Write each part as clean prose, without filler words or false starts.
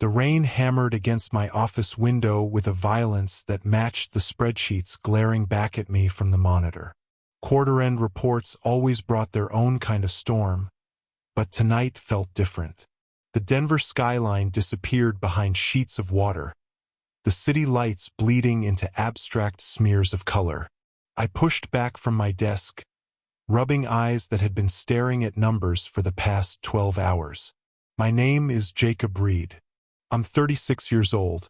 The rain hammered against my office window with a violence that matched the spreadsheets glaring back at me from the monitor. Quarter-end reports always brought their own kind of storm, but tonight felt different. The Denver skyline disappeared behind sheets of water, the city lights bleeding into abstract smears of color. I pushed back from my desk, rubbing eyes that had been staring at numbers for the past 12 hours. My name is Jacob Reed. I'm 36 years old,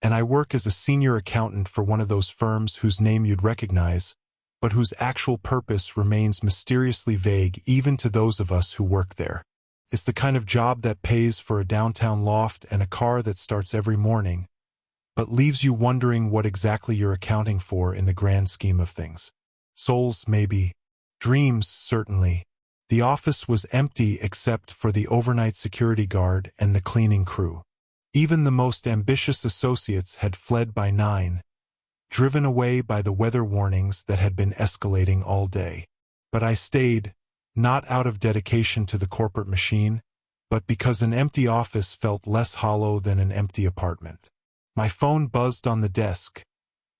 and I work as a senior accountant for one of those firms whose name you'd recognize, but whose actual purpose remains mysteriously vague even to those of us who work there. It's the kind of job that pays for a downtown loft and a car that starts every morning, but leaves you wondering what exactly you're accounting for in the grand scheme of things. Souls, maybe. Dreams, certainly. The office was empty except for the overnight security guard and the cleaning crew. Even the most ambitious associates had fled by 9, driven away by the weather warnings that had been escalating all day. But I stayed, not out of dedication to the corporate machine, but because an empty office felt less hollow than an empty apartment. My phone buzzed on the desk,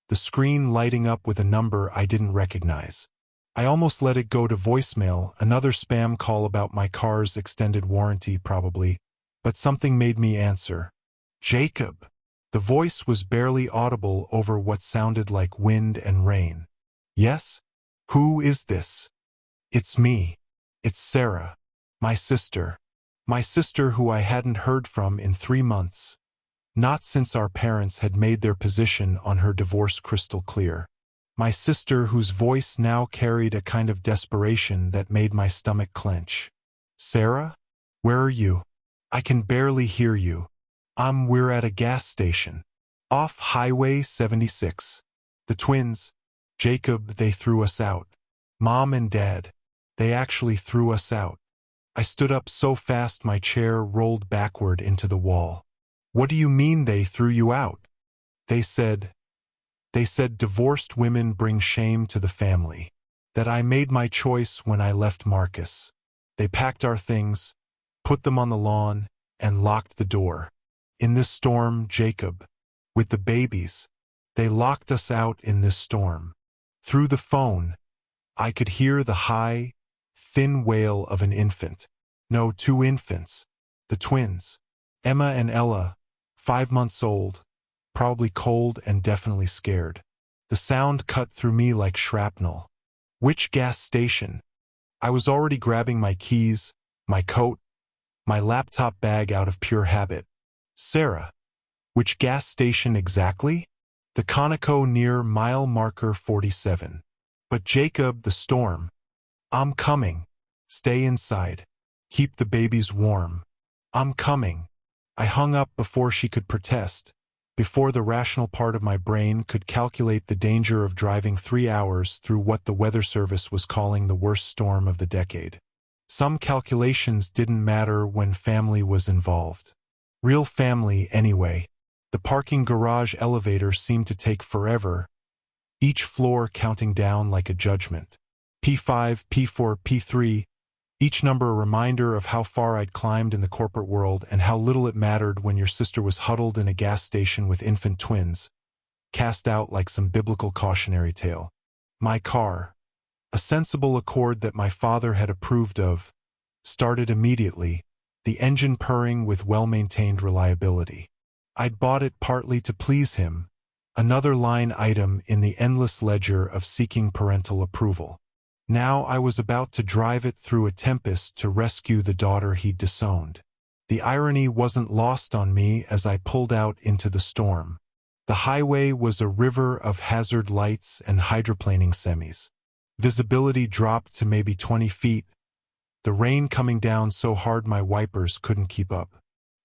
the screen lighting up with a number I didn't recognize. I almost let it go to voicemail, another spam call about my car's extended warranty probably, but something made me answer. Jacob. The voice was barely audible over what sounded like wind and rain. Yes? Who is this? It's me. It's Sarah. My sister. My sister who I hadn't heard from in 3 months. Not since our parents had made their position on her divorce crystal clear. My sister whose voice now carried a kind of desperation that made my stomach clench. Sarah? Where are you? I can barely hear you. We're at a gas station. Off Highway 76. The twins, Jacob, they threw us out. Mom and Dad, they actually threw us out. I stood up so fast my chair rolled backward into the wall. What do you mean they threw you out? They said divorced women bring shame to the family. That I made my choice when I left Marcus. They packed our things, put them on the lawn, and locked the door. In this storm, Jacob, with the babies, they locked us out in this storm. Through the phone, I could hear the high, thin wail of an infant. No, 2 infants. The twins. Emma and Ella, 5 months old, probably cold and definitely scared. The sound cut through me like shrapnel. Which gas station? I was already grabbing my keys, my coat, my laptop bag out of pure habit. Sarah, which gas station exactly? The Conoco near mile marker 47. But Jacob, the storm. I'm coming. Stay inside. Keep the babies warm. I'm coming. I hung up before she could protest, before the rational part of my brain could calculate the danger of driving 3 hours through what the weather service was calling the worst storm of the decade. Some calculations didn't matter when family was involved. Real family, anyway. The parking garage elevator seemed to take forever, each floor counting down like a judgment. P5, P4, P3, each number a reminder of how far I'd climbed in the corporate world and how little it mattered when your sister was huddled in a gas station with infant twins, cast out like some biblical cautionary tale. My car, a sensible Accord that my father had approved of, started immediately, the engine purring with well-maintained reliability. I'd bought it partly to please him, another line item in the endless ledger of seeking parental approval. Now I was about to drive it through a tempest to rescue the daughter he'd disowned. The irony wasn't lost on me as I pulled out into the storm. The highway was a river of hazard lights and hydroplaning semis. Visibility dropped to maybe 20 feet, the rain coming down so hard my wipers couldn't keep up.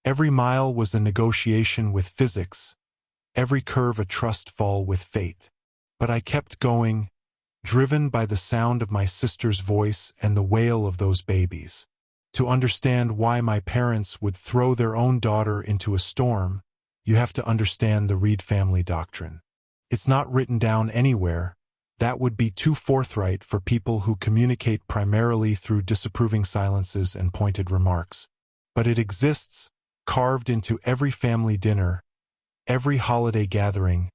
Every mile was a negotiation with physics, every curve a trust fall with fate. But I kept going, driven by the sound of my sister's voice and the wail of those babies. To understand why my parents would throw their own daughter into a storm, you have to understand the Reed family doctrine. It's not written down anywhere. That would be too forthright for people who communicate primarily through disapproving silences and pointed remarks. But it exists, carved into every family dinner, every holiday gathering,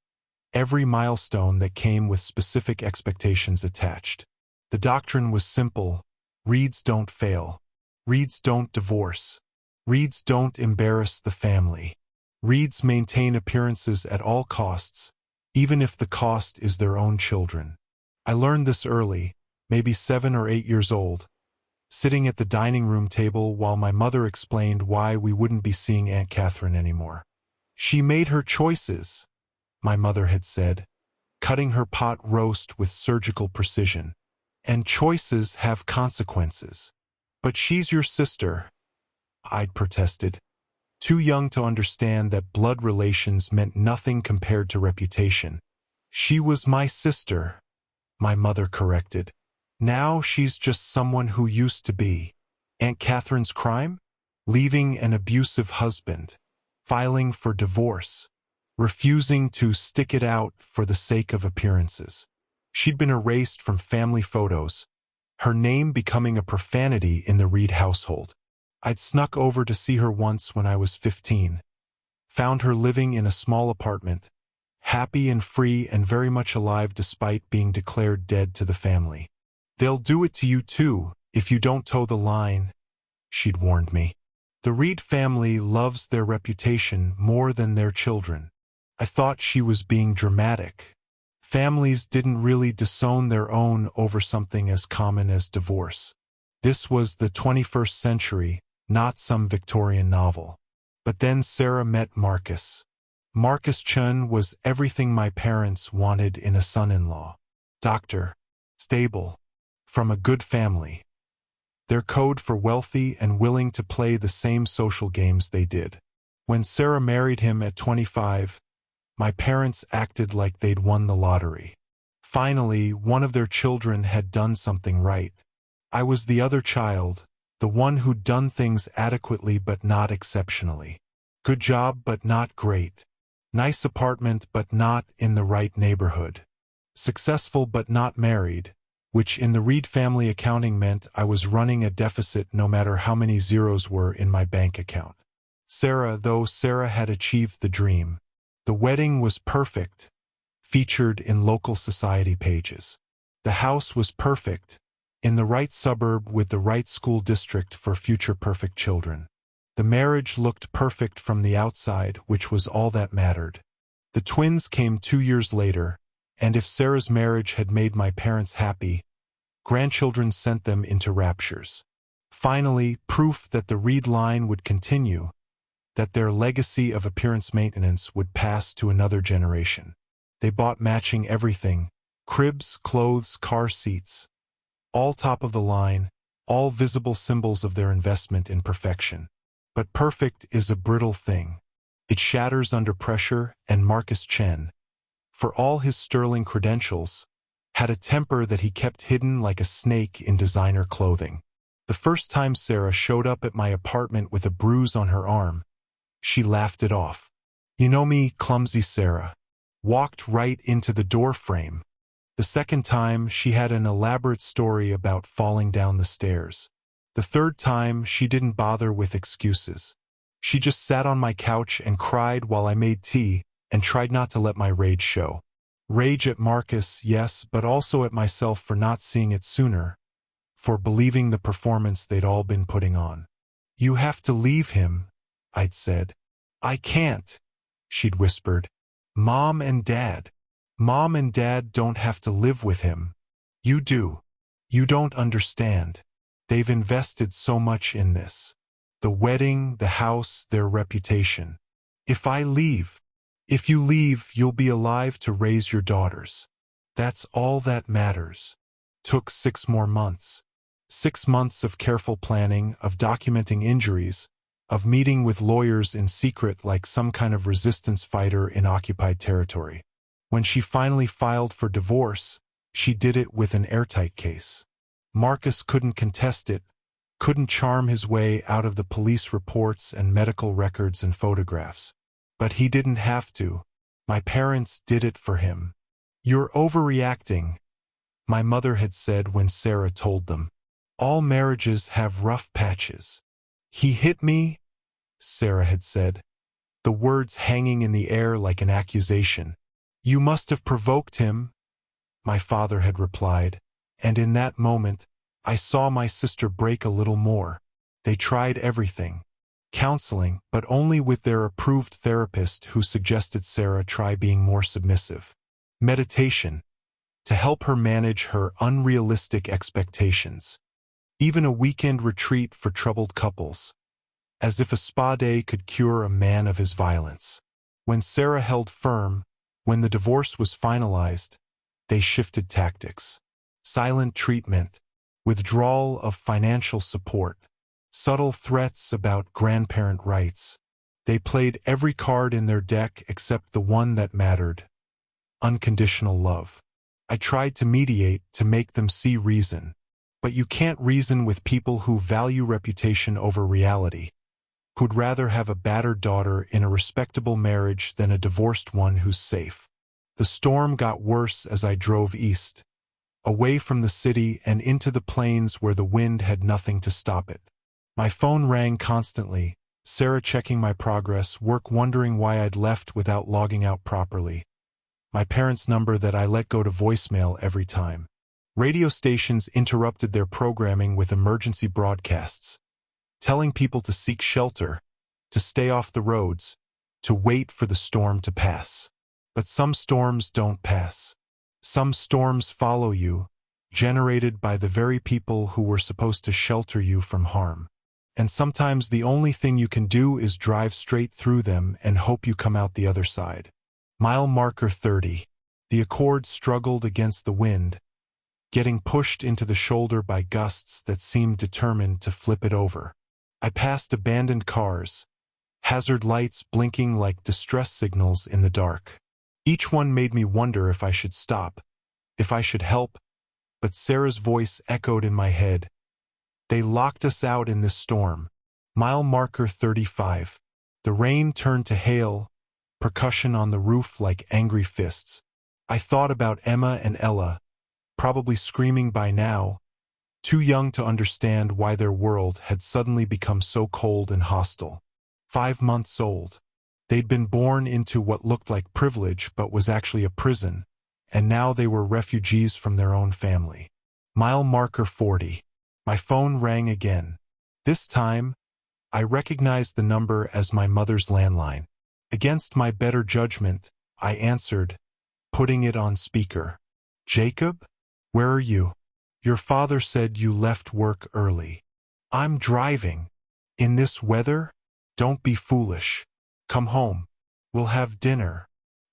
every milestone that came with specific expectations attached. The doctrine was simple: Reeds don't fail. Reeds don't divorce. Reeds don't embarrass the family. Reeds maintain appearances at all costs, even if the cost is their own children. I learned this early, maybe 7 or 8 years old, sitting at the dining room table while my mother explained why we wouldn't be seeing Aunt Catherine anymore. She made her choices, my mother had said, cutting her pot roast with surgical precision. And choices have consequences. But she's your sister, I'd protested, too young to understand that blood relations meant nothing compared to reputation. She was my sister, my mother corrected. Now she's just someone who used to be. Aunt Catherine's crime? Leaving an abusive husband, filing for divorce, refusing to stick it out for the sake of appearances. She'd been erased from family photos, her name becoming a profanity in the Reed household. I'd snuck over to see her once when I was 15, found her living in a small apartment, happy and free and very much alive despite being declared dead to the family. "They'll do it to you too, if you don't toe the line," she'd warned me. The Reed family loves their reputation more than their children. I thought she was being dramatic. Families didn't really disown their own over something as common as divorce. This was the 21st century, not some Victorian novel. But then Sarah met Marcus. Marcus Chun was everything my parents wanted in a son-in-law. Doctor, stable, from a good family. Their code for wealthy and willing to play the same social games they did. When Sarah married him at 25, my parents acted like they'd won the lottery. Finally, one of their children had done something right. I was the other child, the one who'd done things adequately but not exceptionally. Good job but not great. Nice apartment but not in the right neighborhood. Successful but not married, which in the Reed family accounting meant I was running a deficit no matter how many zeros were in my bank account. Sarah had achieved the dream. The wedding was perfect, featured in local society pages. The house was perfect, in the right suburb with the right school district for future perfect children. The marriage looked perfect from the outside, which was all that mattered. The twins came 2 years later, and if Sarah's marriage had made my parents happy, grandchildren sent them into raptures. Finally, proof that the Reed line would continue, that their legacy of appearance maintenance would pass to another generation. They bought matching everything: cribs, clothes, car seats. All top of the line, all visible symbols of their investment in perfection. But perfect is a brittle thing. It shatters under pressure, and Marcus Chen, for all his sterling credentials, had a temper that he kept hidden like a snake in designer clothing. The first time Sarah showed up at my apartment with a bruise on her arm, she laughed it off. "You know me, clumsy Sarah." Walked right into the door frame. The second time, she had an elaborate story about falling down the stairs. The third time, she didn't bother with excuses. She just sat on my couch and cried while I made tea and tried not to let my rage show. Rage at Marcus, yes, but also at myself for not seeing it sooner, for believing the performance they'd all been putting on. "You have to leave him," I'd said. "I can't," she'd whispered. Mom and Dad don't have to live with him. You do. You don't understand. They've invested so much in this. The wedding, the house, their reputation. If you leave, you'll be alive to raise your daughters. That's all that matters." Took 6 more months. 6 months of careful planning, of documenting injuries, of meeting with lawyers in secret like some kind of resistance fighter in occupied territory. When she finally filed for divorce, she did it with an airtight case. Marcus couldn't contest it, couldn't charm his way out of the police reports and medical records and photographs. But he didn't have to. My parents did it for him. "You're overreacting," my mother had said when Sarah told them. "All marriages have rough patches. He hit me, Sarah had said, the words hanging in the air like an accusation. You must have provoked him, my father had replied, and in that moment, I saw my sister break a little more. They tried everything. Counseling, but only with their approved therapist who suggested Sarah try being more submissive. Meditation, to help her manage her unrealistic expectations. Even a weekend retreat for troubled couples. As if a spa day could cure a man of his violence. When Sarah held firm, when the divorce was finalized, they shifted tactics. Silent treatment, withdrawal of financial support, subtle threats about grandparent rights. They played every card in their deck except the one that mattered. Unconditional love. I tried to mediate, to make them see reason. But you can't reason with people who value reputation over reality, who'd rather have a battered daughter in a respectable marriage than a divorced one who's safe. The storm got worse as I drove east, away from the city and into the plains where the wind had nothing to stop it. My phone rang constantly, Sarah checking my progress, work wondering why I'd left without logging out properly. My parents' number that I let go to voicemail every time. Radio stations interrupted their programming with emergency broadcasts, telling people to seek shelter, to stay off the roads, to wait for the storm to pass. But some storms don't pass. Some storms follow you, generated by the very people who were supposed to shelter you from harm. And sometimes the only thing you can do is drive straight through them and hope you come out the other side. Mile marker 30. The Accord struggled against the wind, getting pushed into the shoulder by gusts that seemed determined to flip it over. I passed abandoned cars, hazard lights blinking like distress signals in the dark. Each one made me wonder if I should stop, if I should help, but Sarah's voice echoed in my head. They locked us out in this storm. Mile marker 35. The rain turned to hail, percussion on the roof like angry fists. I thought about Emma and Ella, probably screaming by now, too young to understand why their world had suddenly become so cold and hostile. 5 months old. They'd been born into what looked like privilege but was actually a prison, and now they were refugees from their own family. Mile marker 40. My phone rang again. This time, I recognized the number as my mother's landline. Against my better judgment, I answered, putting it on speaker. Jacob? Where are you? Your father said you left work early. I'm driving. In this weather? Don't be foolish. Come home. We'll have dinner.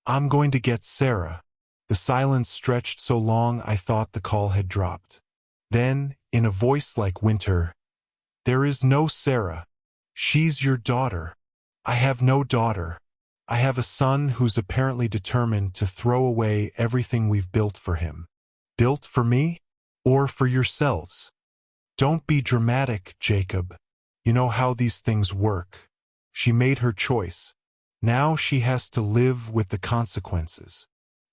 I'm going to get Sarah. The silence stretched so long I thought the call had dropped. Then, in a voice like winter, there is no Sarah. She's your daughter. I have no daughter. I have a son who's apparently determined to throw away everything we've built for him. Built for me? Or for yourselves? Don't be dramatic, Jacob. You know how these things work. She made her choice. Now she has to live with the consequences.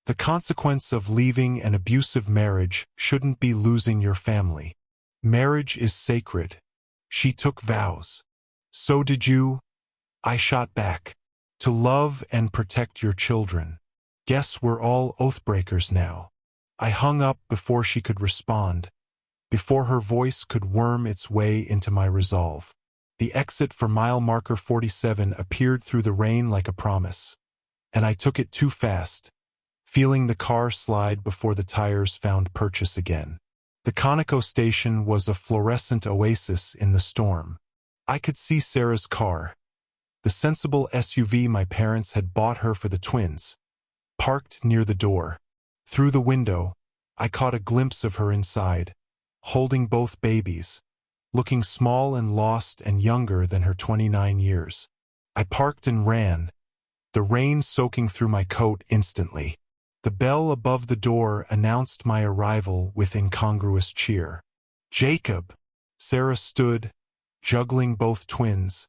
The consequence of leaving an abusive marriage shouldn't be losing your family. Marriage is sacred. She took vows. So did you. I shot back. To love and protect your children. Guess we're all oathbreakers now. I hung up before she could respond, before her voice could worm its way into my resolve. The exit for mile marker 47 appeared through the rain like a promise, and I took it too fast, feeling the car slide before the tires found purchase again. The Conoco station was a fluorescent oasis in the storm. I could see Sarah's car, the sensible SUV my parents had bought her for the twins, parked near the door. Through the window, I caught a glimpse of her inside, holding both babies, looking small and lost and younger than her 29 years. I parked and ran, the rain soaking through my coat instantly. The bell above the door announced my arrival with incongruous cheer. Jacob! Sarah stood, juggling both twins,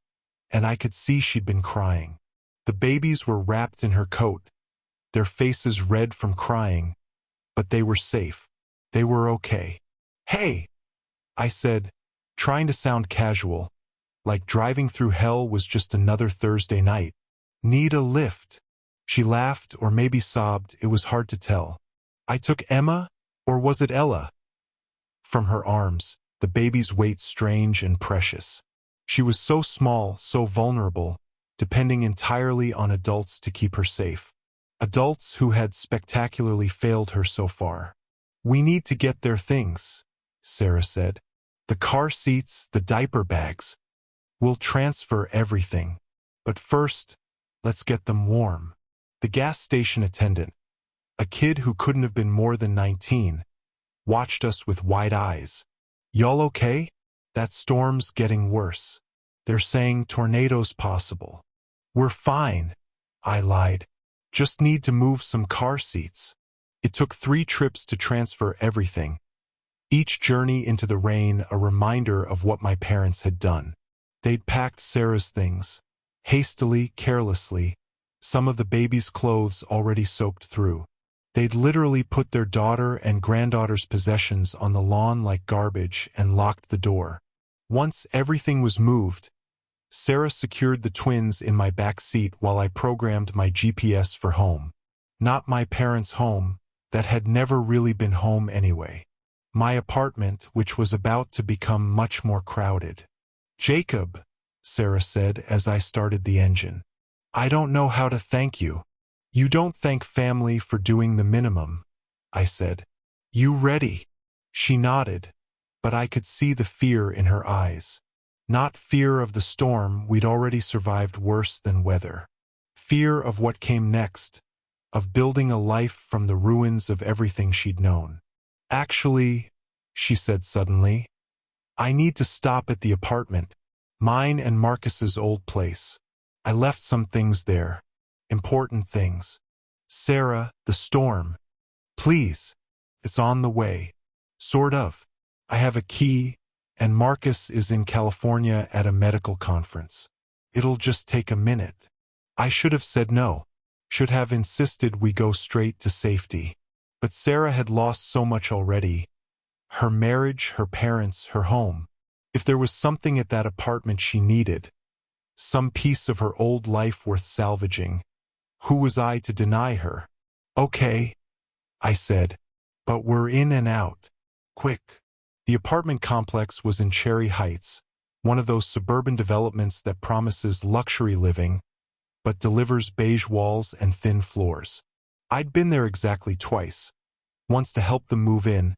and I could see she'd been crying. The babies were wrapped in her coat, their faces red from crying, but they were safe. They were okay. Hey! I said, trying to sound casual, like driving through hell was just another Thursday night. Need a lift? She laughed or maybe sobbed, it was hard to tell. I took Emma, or was it Ella? From her arms, the baby's weight strange and precious. She was so small, so vulnerable, depending entirely on adults to keep her safe. Adults who had spectacularly failed her so far. We need to get their things, Sarah said. The car seats, the diaper bags. We'll transfer everything. But first, let's get them warm. The gas station attendant, a kid who couldn't have been more than 19, watched us with wide eyes. Y'all okay? That storm's getting worse. They're saying tornadoes possible. We're fine, I lied. Just need to move some car seats. It took 3 trips to transfer everything. Each journey into the rain a reminder of what my parents had done. They'd packed Sarah's things, hastily, carelessly, some of the baby's clothes already soaked through. They'd literally put their daughter and granddaughter's possessions on the lawn like garbage and locked the door. Once everything was moved, Sarah secured the twins in my back seat while I programmed my GPS for home. Not my parents' home, that had never really been home anyway. My apartment, which was about to become much more crowded. Jacob, Sarah said as I started the engine. I don't know how to thank you. You don't thank family for doing the minimum, I said. You ready? She nodded, but I could see the fear in her eyes. Not fear of the storm, we'd already survived worse than weather. Fear of what came next, of building a life from the ruins of everything she'd known. Actually, she said suddenly, I need to stop at the apartment, mine and Marcus's old place. I left some things there, important things. Sarah, the storm. Please, it's on the way. Sort of. I have a key, and Marcus is in California at a medical conference. It'll just take a minute. I should have said no. Should have insisted we go straight to safety. But Sarah had lost so much already. Her marriage, her parents, her home. If there was something at that apartment she needed, some piece of her old life worth salvaging, who was I to deny her? Okay, I said, but we're in and out. Quick. The apartment complex was in Cherry Heights, one of those suburban developments that promises luxury living, but delivers beige walls and thin floors. I'd been there exactly twice, once to help them move in,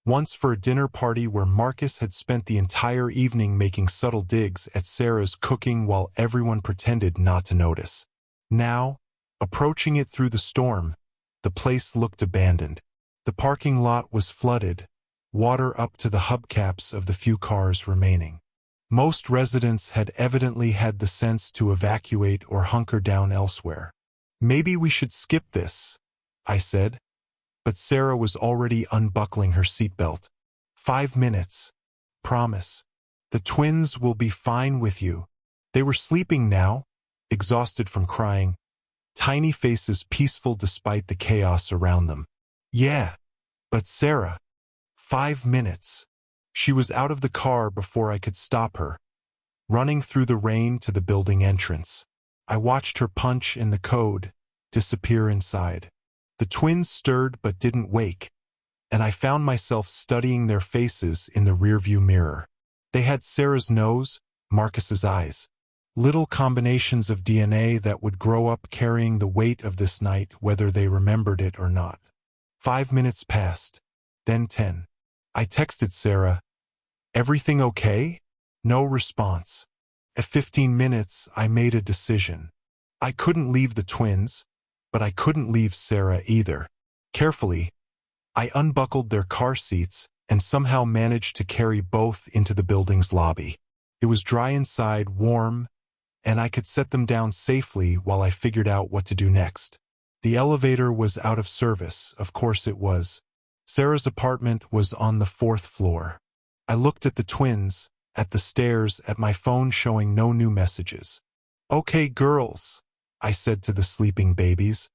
once for a dinner party where Marcus had spent the entire evening making subtle digs at Sarah's cooking while everyone pretended not to notice. Now, approaching it through the storm, the place looked abandoned. The parking lot was flooded, water up to the hubcaps of the few cars remaining. Most residents had evidently had the sense to evacuate or hunker down elsewhere. Maybe we should skip this, I said. But Sarah was already unbuckling her seatbelt. 5 minutes. Promise. The twins will be fine with you. They were sleeping now, exhausted from crying, tiny faces peaceful despite the chaos around them. Yeah, but Sarah. 5 minutes. She was out of the car before I could stop her, running through the rain to the building entrance. I watched her punch in the code, disappear inside. The twins stirred but didn't wake, and I found myself studying their faces in the rearview mirror. They had Sarah's nose, Marcus's eyes. Little combinations of DNA that would grow up carrying the weight of this night whether they remembered it or not. 5 minutes passed, then 10. I texted Sarah, "Everything okay?" No response. At 15 minutes, I made a decision. I couldn't leave the twins, but I couldn't leave Sarah either. Carefully, I unbuckled their car seats and somehow managed to carry both into the building's lobby. It was dry inside, warm, and I could set them down safely while I figured out what to do next. The elevator was out of service, of course it was. Sarah's apartment was on the 4th floor. I looked at the twins, at the stairs, at my phone showing no new messages. "Okay, girls," I said to the sleeping babies.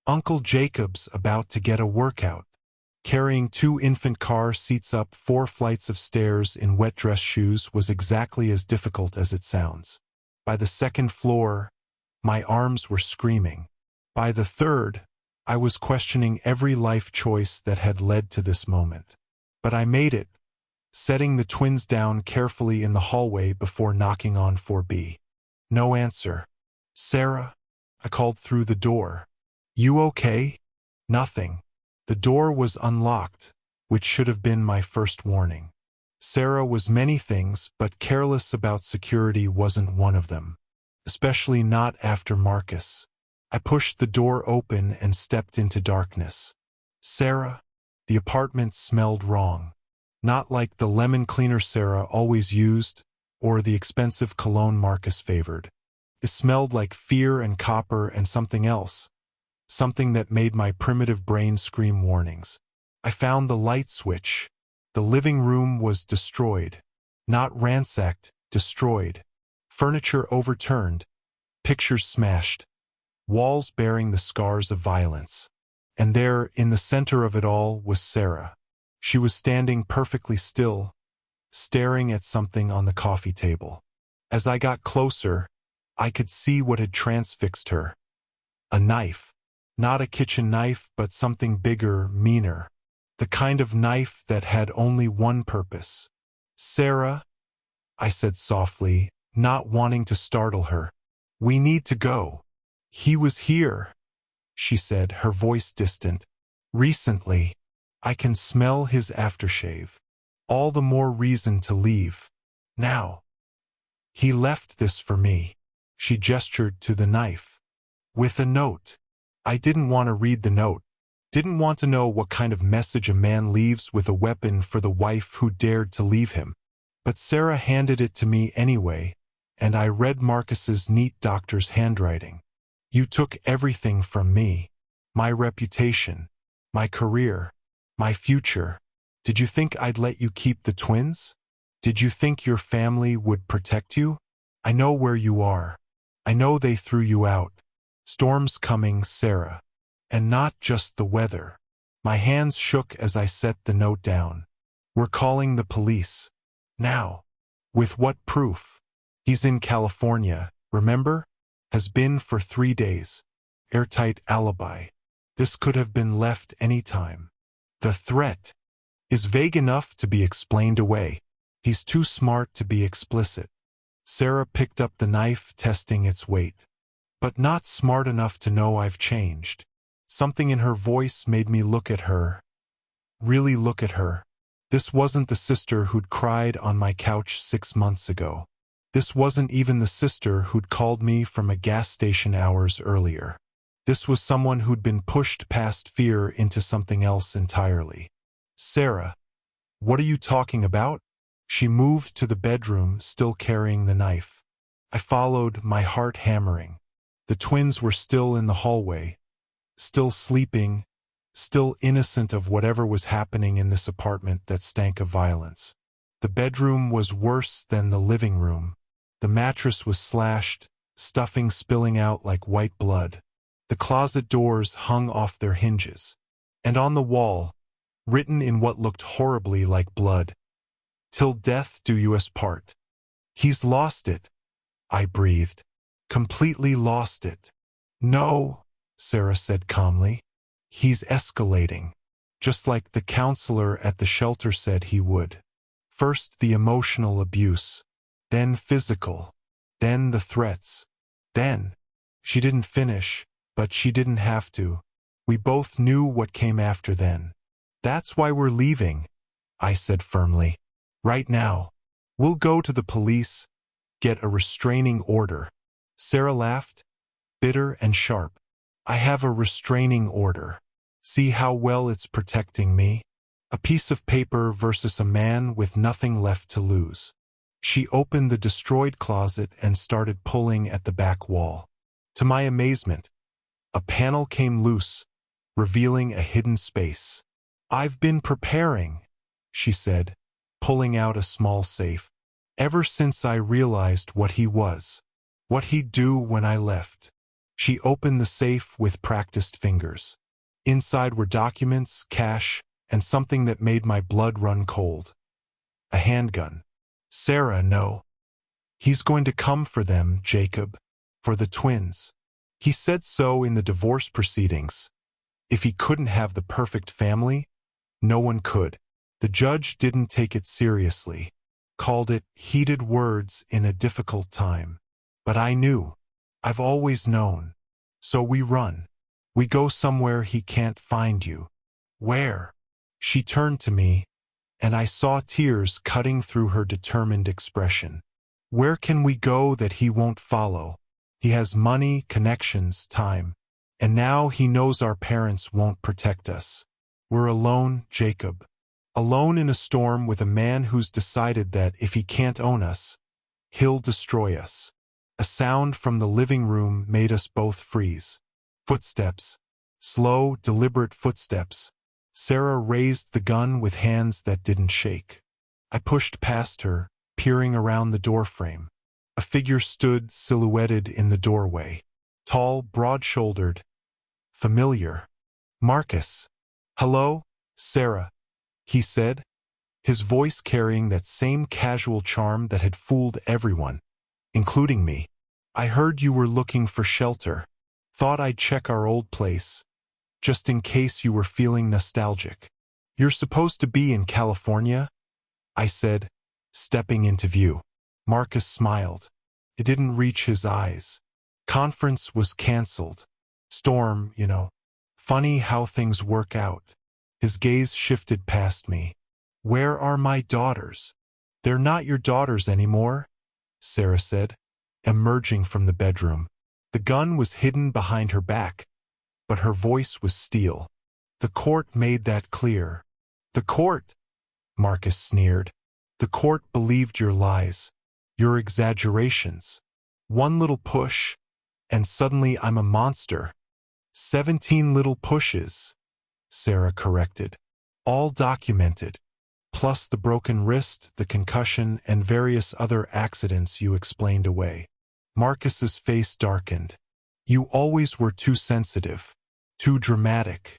"Uncle Jacob's about to get a workout." Carrying 2 infant car seats up 4 flights of stairs in wet dress shoes was exactly as difficult as it sounds. By the 2nd floor, my arms were screaming. By the 3rd, I was questioning every life choice that had led to this moment. But I made it, setting the twins down carefully in the hallway before knocking on 4B. No answer. "Sarah?" I called through the door. "You okay?" Nothing. The door was unlocked, which should have been my first warning. Sarah was many things, but careless about security wasn't one of them. Especially not after Marcus. I pushed the door open and stepped into darkness. "Sarah?" The apartment smelled wrong. Not like the lemon cleaner Sarah always used, or the expensive cologne Marcus favored. It smelled like fear and copper and something else. Something that made my primitive brain scream warnings. I found the light switch. The living room was destroyed. Not ransacked, destroyed. Furniture overturned. Pictures smashed. Walls bearing the scars of violence. And there, in the center of it all, was Sarah. She was standing perfectly still, staring at something on the coffee table. As I got closer, I could see what had transfixed her. A knife. Not a kitchen knife, but something bigger, meaner. The kind of knife that had only one purpose. "Sarah," I said softly, not wanting to startle her. "We need to go." "He was here," she said, her voice distant. "Recently. I can smell his aftershave. All the more reason to leave. Now. He left this for me." She gestured to the knife. "With a note." I didn't want to read the note. Didn't want to know what kind of message a man leaves with a weapon for the wife who dared to leave him. But Sarah handed it to me anyway, and I read Marcus's neat doctor's handwriting. "You took everything from me. My reputation, my career, my future. Did you think I'd let you keep the twins? Did you think your family would protect you? I know where you are. I know they threw you out. Storms coming, Sarah. And not just the weather." My hands shook as I set the note down. "We're calling the police. Now." "With what proof?" "He's in California, remember? Has been for 3 days. Airtight alibi. This could have been left any time. The threat is vague enough to be explained away. He's too smart to be explicit." Sarah picked up the knife, testing its weight. "But not smart enough to know I've changed." Something in her voice made me look at her. Really look at her. This wasn't the sister who'd cried on my couch 6 months ago. This wasn't even the sister who'd called me from a gas station hours earlier. This was someone who'd been pushed past fear into something else entirely. "Sarah, what are you talking about?" She moved to the bedroom, still carrying the knife. I followed, my heart hammering. The twins were still in the hallway, still sleeping, still innocent of whatever was happening in this apartment that stank of violence. The bedroom was worse than the living room. The mattress was slashed, stuffing spilling out like white blood. The closet doors hung off their hinges. And on the wall, written in what looked horribly like blood, "Till death do you us part." "He's lost it," I breathed. "Completely lost it." "No," Sarah said calmly. "He's escalating. Just like the counselor at the shelter said he would. First the emotional abuse, then physical, then the threats. Then." She didn't finish, but she didn't have to. We both knew what came after then. "That's why we're leaving," I said firmly. "Right now. We'll go to the police, get a restraining order." Sarah laughed, bitter and sharp. "I have a restraining order. See how well it's protecting me? A piece of paper versus a man with nothing left to lose." She opened the destroyed closet and started pulling at the back wall. To my amazement, a panel came loose, revealing a hidden space. "I've been preparing," she said, pulling out a small safe. "Ever since I realized what he was, what he'd do when I left." She opened the safe with practiced fingers. Inside were documents, cash, and something that made my blood run cold. A handgun. Sarah, no. He's going to come for them, Jacob. For the twins. He said so in the divorce proceedings. If he couldn't have the perfect family, no one could. The judge didn't take it seriously. Called it heated words in a difficult time. But I knew. I've always known. So we run. We go somewhere he can't find you. Where? She turned to me, and I saw tears cutting through her determined expression. Where can we go that he won't follow? He has money, connections, time. And now he knows our parents won't protect us. We're alone, Jacob. Alone in a storm with a man who's decided that if he can't own us, he'll destroy us. A sound from the living room made us both freeze. Footsteps. Slow, deliberate footsteps. Sarah raised the gun with hands that didn't shake. I pushed past her, peering around the doorframe. A figure stood silhouetted in the doorway. Tall, broad-shouldered. Familiar. Marcus. Hello, Sarah, he said, his voice carrying that same casual charm that had fooled everyone, including me. I heard you were looking for shelter. Thought I'd check our old place, just in case you were feeling nostalgic. You're supposed to be in California? I said, stepping into view. Marcus smiled. It didn't reach his eyes. Conference was canceled. Storm, you know. Funny how things work out. His gaze shifted past me. Where are my daughters? They're not your daughters anymore, Sarah said, emerging from the bedroom. The gun was hidden behind her back, but her voice was steel. The court made that clear. The court, Marcus sneered. The court believed your lies, your exaggerations. One little push, and suddenly I'm a monster. 17 little pushes, Sarah corrected. All documented. Plus the broken wrist, the concussion, and various other accidents you explained away. Marcus's face darkened. You always were too sensitive, too dramatic.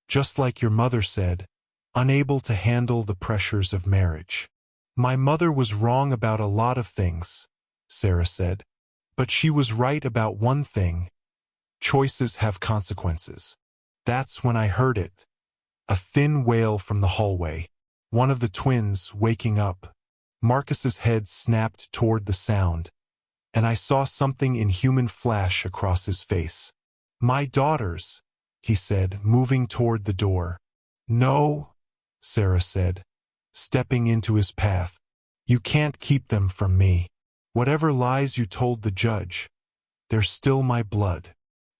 Just like your mother said, unable to handle the pressures of marriage. My mother was wrong about a lot of things, Sarah said. But she was right about one thing. Choices have consequences. That's when I heard it. A thin wail from the hallway. One of the twins waking up. Marcus's head snapped toward the sound, and I saw something inhuman flash across his face. My daughters, he said, moving toward the door. No, Sarah said, stepping into his path. You can't keep them from me. Whatever lies you told the judge, they're still my blood.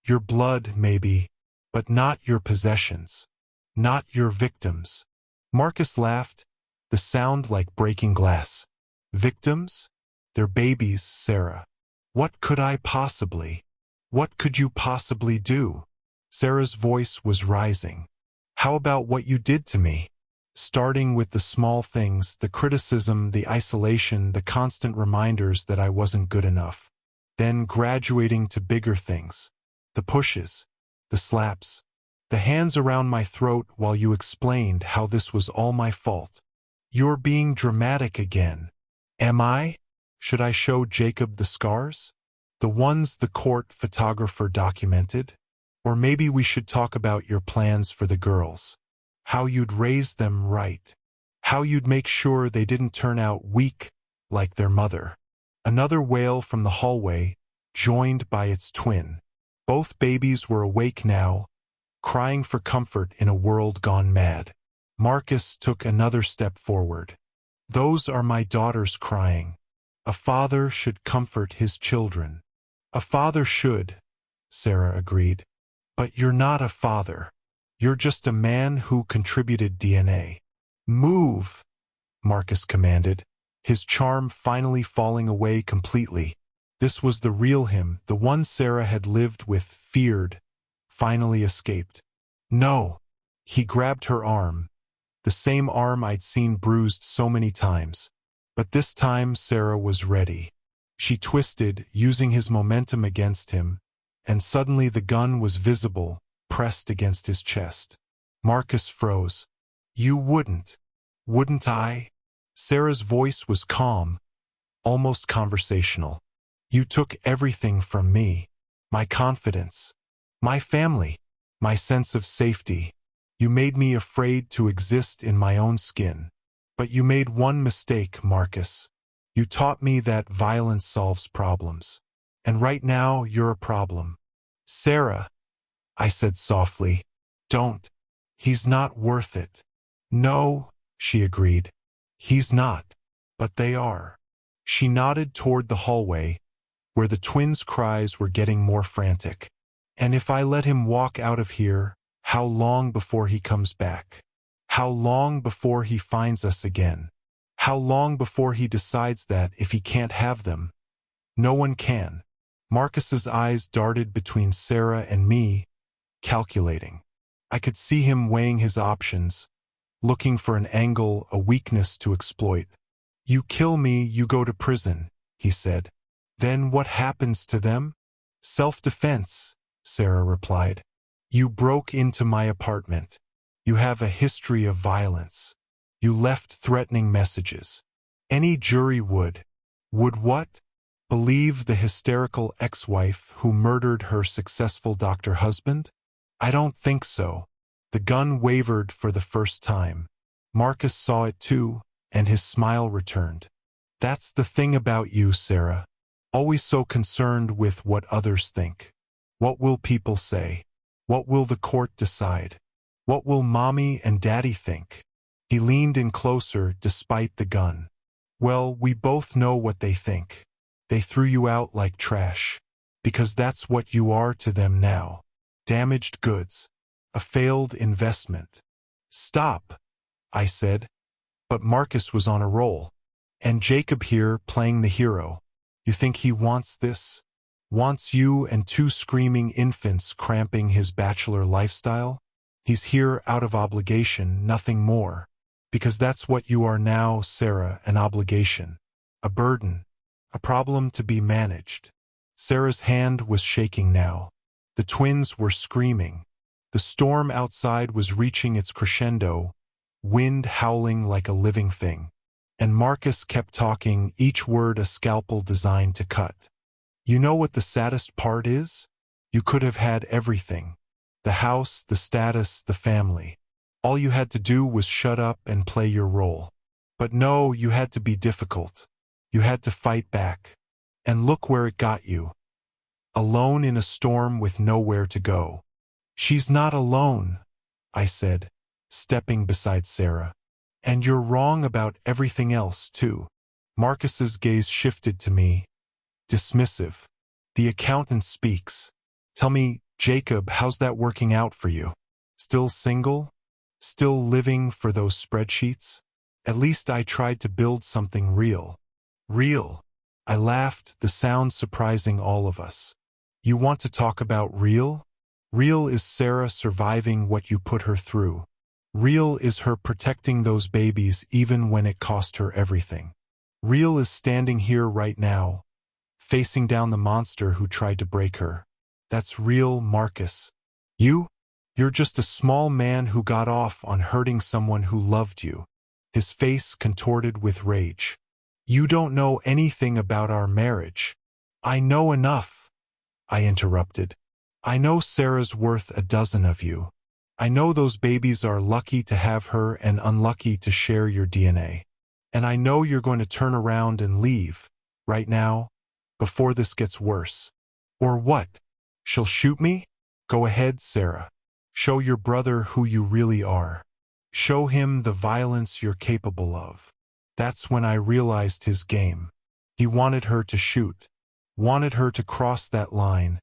Your blood, maybe, but not your possessions. Not your victims. Marcus laughed, the sound like breaking glass. Victims? They're babies, Sarah. What could I possibly? What could you possibly do? Sarah's voice was rising. How about what you did to me? Starting with the small things, the criticism, the isolation, the constant reminders that I wasn't good enough. Then graduating to bigger things. The pushes, the slaps, the hands around my throat while you explained how this was all my fault. You're being dramatic again. Am I? Should I show Jacob the scars? The ones the court photographer documented? Or maybe we should talk about your plans for the girls. How you'd raise them right. How you'd make sure they didn't turn out weak like their mother. Another wail from the hallway, joined by its twin. Both babies were awake now, crying for comfort in a world gone mad. Marcus took another step forward. Those are my daughters crying. A father should comfort his children. A father should, Sarah agreed. But you're not a father. You're just a man who contributed DNA. Move, Marcus commanded, his charm finally falling away completely. This was the real him, the one Sarah had lived with, feared, finally escaped. No, he grabbed her arm, the same arm I'd seen bruised so many times. But this time Sarah was ready. She twisted, using his momentum against him, and suddenly the gun was visible, pressed against his chest. Marcus froze. You wouldn't I? Sarah's voice was calm, almost conversational. You took everything from me. My confidence, my family, my sense of safety. You made me afraid to exist in my own skin. But you made one mistake, Marcus. You taught me that violence solves problems. And right now, you're a problem. Sarah, I said softly, don't. He's not worth it. No, she agreed. He's not. But they are. She nodded toward the hallway, where the twins' cries were getting more frantic. And if I let him walk out of here, how long before he comes back? How long before he finds us again? How long before he decides that if he can't have them, no one can? Marcus's eyes darted between Sarah and me, calculating. I could see him weighing his options, looking for an angle, a weakness to exploit. You kill me, you go to prison, he said. Then what happens to them? Self-defense, Sarah replied. You broke into my apartment. You have a history of violence. You left threatening messages. Any jury would. Would what? Believe the hysterical ex-wife who murdered her successful doctor husband? I don't think so. The gun wavered for the first time. Marcus saw it too, and his smile returned. That's the thing about you, Sarah. Always so concerned with what others think. What will people say? What will the court decide? What will mommy and daddy think? He leaned in closer despite the gun. Well, we both know what they think. They threw you out like trash. Because that's what you are to them now. Damaged goods. A failed investment. Stop, I said. But Marcus was on a roll. And Jacob here playing the hero. You think he wants this? Wants you and two screaming infants cramping his bachelor lifestyle? He's here out of obligation, nothing more. Because that's what you are now, Sarah, an obligation. A burden. A problem to be managed. Sarah's hand was shaking now. The twins were screaming. The storm outside was reaching its crescendo, wind howling like a living thing. And Marcus kept talking, each word a scalpel designed to cut. You know what the saddest part is? You could have had everything. The house, the status, the family. All you had to do was shut up and play your role. But no, you had to be difficult. You had to fight back. And look where it got you. Alone in a storm with nowhere to go. She's not alone, I said, stepping beside Sarah. And you're wrong about everything else, too. Marcus's gaze shifted to me, dismissive. The accountant speaks. Tell me, Jacob, how's that working out for you? Still single? Still living for those spreadsheets? At least I tried to build something real. Real. I laughed, the sound surprising all of us. You want to talk about real? Real is Sarah surviving what you put her through. Real is her protecting those babies even when it cost her everything. Real is standing here right now, facing down the monster who tried to break her. That's real, Marcus. You're just a small man who got off on hurting someone who loved you. His face contorted with rage. You don't know anything about our marriage. I know enough, I interrupted. I know Sarah's worth a dozen of you. I know those babies are lucky to have her and unlucky to share your DNA. And I know you're going to turn around and leave, right now, before this gets worse. Or what? She'll shoot me? Go ahead, Sarah. Show your brother who you really are. Show him the violence you're capable of. That's when I realized his game. He wanted her to shoot. Wanted her to cross that line.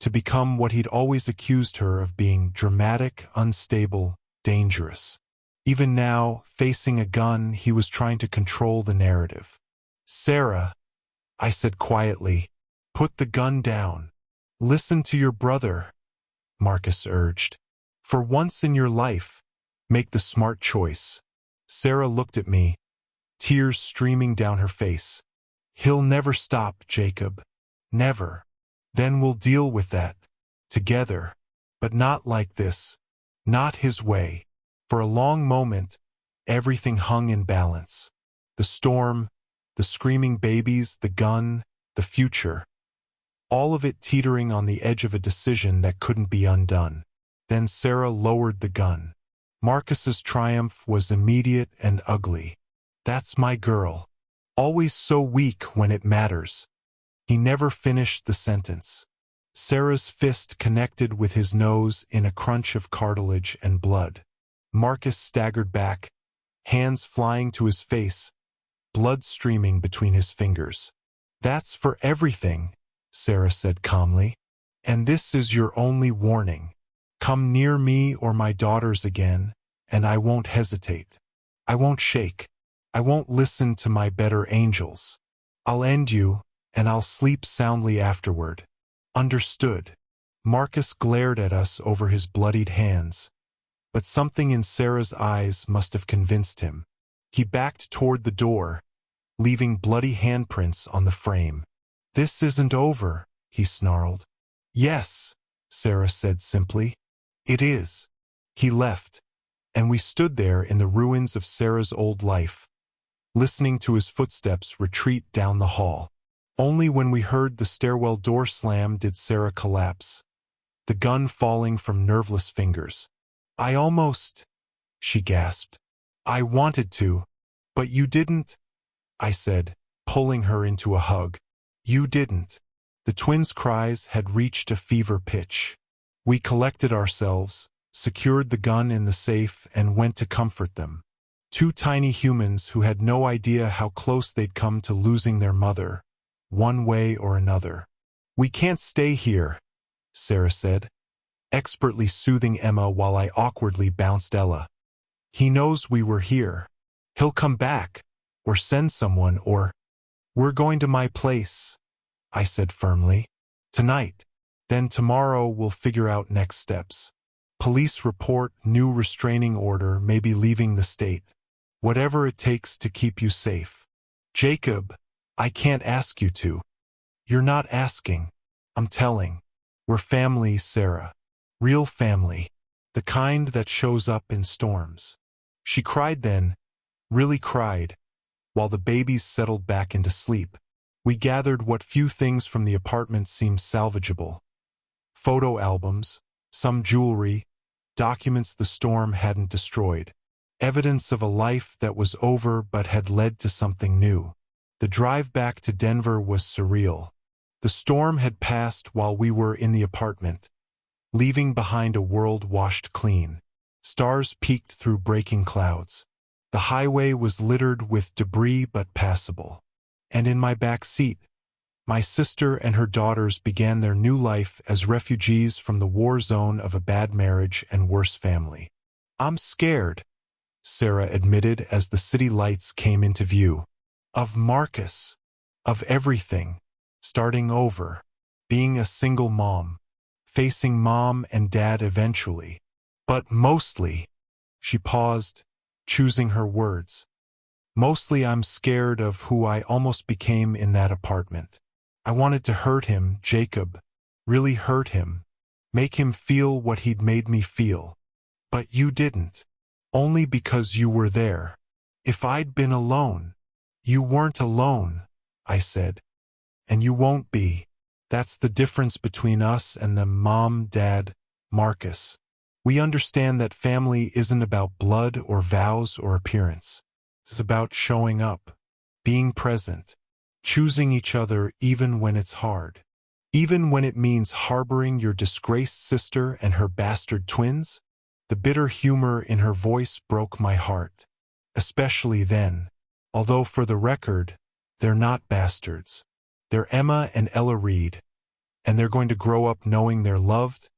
To become what he'd always accused her of being: dramatic, unstable, dangerous. Even now, facing a gun, he was trying to control the narrative. Sarah, I said quietly, put the gun down. Listen to your brother, Marcus urged. For once in your life, make the smart choice. Sarah looked at me, tears streaming down her face. He'll never stop, Jacob. Never. Then we'll deal with that. Together. But not like this. Not his way. For a long moment, everything hung in balance. The storm, the screaming babies, the gun, the future. All of it teetering on the edge of a decision that couldn't be undone. Then Sarah lowered the gun. Marcus's triumph was immediate and ugly. "That's my girl. Always so weak when it matters." He never finished the sentence. Sarah's fist connected with his nose in a crunch of cartilage and blood. Marcus staggered back, hands flying to his face, blood streaming between his fingers. "That's for everything," Sarah said calmly. "And this is your only warning. Come near me or my daughters again, and I won't hesitate. I won't shake. I won't listen to my better angels. I'll end you, and I'll sleep soundly afterward. Understood?" Marcus glared at us over his bloodied hands, but something in Sarah's eyes must have convinced him. He backed toward the door, leaving bloody handprints on the frame. "This isn't over," he snarled. "Yes," Sarah said simply. "It is." He left, and we stood there in the ruins of Sarah's old life, listening to his footsteps retreat down the hall. Only when we heard the stairwell door slam did Sarah collapse, the gun falling from nerveless fingers. "I almost," she gasped. "I wanted to, but you didn't," I said, pulling her into a hug. "You didn't." The twins' cries had reached a fever pitch. We collected ourselves, secured the gun in the safe, and went to comfort them. Two tiny humans who had no idea how close they'd come to losing their mother, one way or another. "We can't stay here," Sarah said, expertly soothing Emma while I awkwardly bounced Ella. "He knows we were here. He'll come back, or send someone, or—" "We're going to my place," I said firmly. "Tonight. Then tomorrow we'll figure out next steps. Police report, new restraining order, maybe leaving the state. Whatever it takes to keep you safe." "Jacob, I can't ask you to." "You're not asking. I'm telling. We're family, Sarah. Real family. The kind that shows up in storms." She cried then, really cried, while the babies settled back into sleep. We gathered what few things from the apartment seemed salvageable. Photo albums, some jewelry, documents the storm hadn't destroyed. Evidence of a life that was over but had led to something new. The drive back to Denver was surreal. The storm had passed while we were in the apartment, leaving behind a world washed clean. Stars peeked through breaking clouds. The highway was littered with debris but passable. And in my back seat, my sister and her daughters began their new life as refugees from the war zone of a bad marriage and worse family. "I'm scared," Sarah admitted as the city lights came into view. "Of Marcus. Of everything. Starting over. Being a single mom. Facing mom and dad eventually. But mostly," she paused, choosing her words, "mostly I'm scared of who I almost became in that apartment. I wanted to hurt him, Jacob, really hurt him, make him feel what he'd made me feel. But you didn't. Only because you were there. If I'd been alone." "You weren't alone," I said. "And you won't be. That's the difference between us and the mom, dad, Marcus. We understand that family isn't about blood or vows or appearance. It's about showing up, being present, choosing each other even when it's hard. Even when it means harboring your disgraced sister and her bastard twins." The bitter humor in her voice broke my heart, especially then. Although for the record, they're not bastards. They're Emma and Ella Reed, and they're going to grow up knowing they're loved,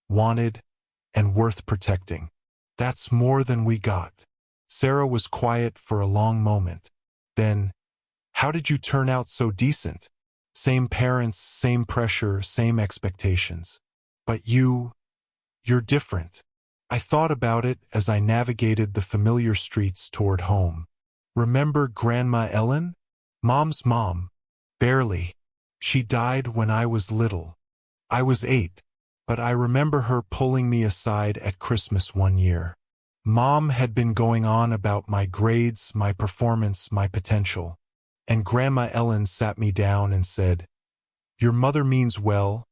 wanted, and worth protecting. That's more than we got. Sarah was quiet for a long moment. Then, "How did you turn out so decent? Same parents, same pressure, same expectations. But you're different." I thought about it as I navigated the familiar streets toward home. "Remember Grandma Ellen? Mom's mom. Barely. She died when I was little. I was 8, but I remember her pulling me aside at Christmas one year. Mom had been going on about my grades, my performance, my potential. And Grandma Ellen sat me down and said, "Your mother means well,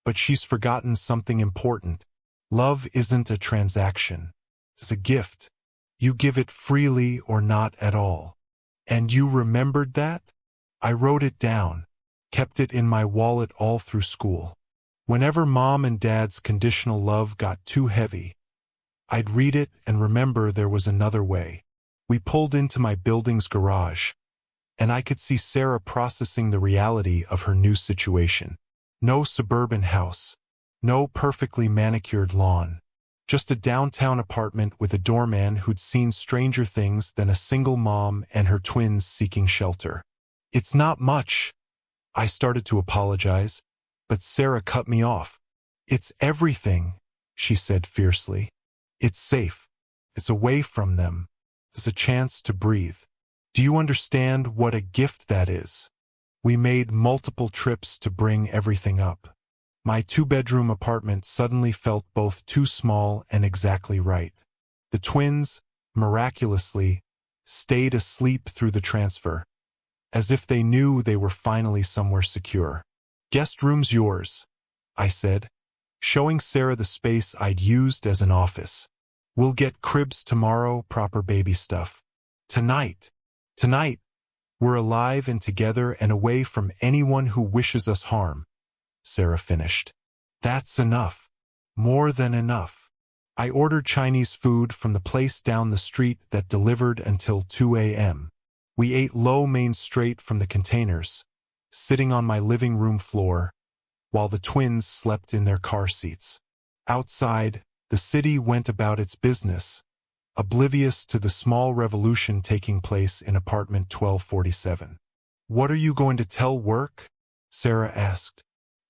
but she's forgotten something important. Love isn't a transaction. It's a gift. You give it freely or not at all." And you remembered that? I wrote it down, kept it in my wallet all through school. Whenever Mom and Dad's conditional love got too heavy, I'd read it and remember there was another way. We pulled into my building's garage, and I could see Sarah processing the reality of her new situation. No suburban house, no perfectly manicured lawn, just a downtown apartment with a doorman who'd seen stranger things than a single mom and her twins seeking shelter. "It's not much," I started to apologize, but Sarah cut me off. "It's everything," she said fiercely. "It's safe. It's away from them. It's a chance to breathe. Do you understand what a gift that is?" We made multiple trips to bring everything up. My two-bedroom apartment suddenly felt both too small and exactly right. The twins, miraculously, stayed asleep through the transfer, as if they knew they were finally somewhere secure. "Guest room's yours," I said, showing Sarah the space I'd used as an office. "We'll get cribs tomorrow, proper baby stuff. Tonight, we're alive and together and away from anyone who wishes us harm," Sarah finished. "That's enough. More than enough." I ordered Chinese food from the place down the street that delivered until 2 a.m. We ate lo mein straight from the containers, sitting on my living room floor, while the twins slept in their car seats. Outside, the city went about its business, oblivious to the small revolution taking place in apartment 1247. "What are you going to tell work?" Sarah asked.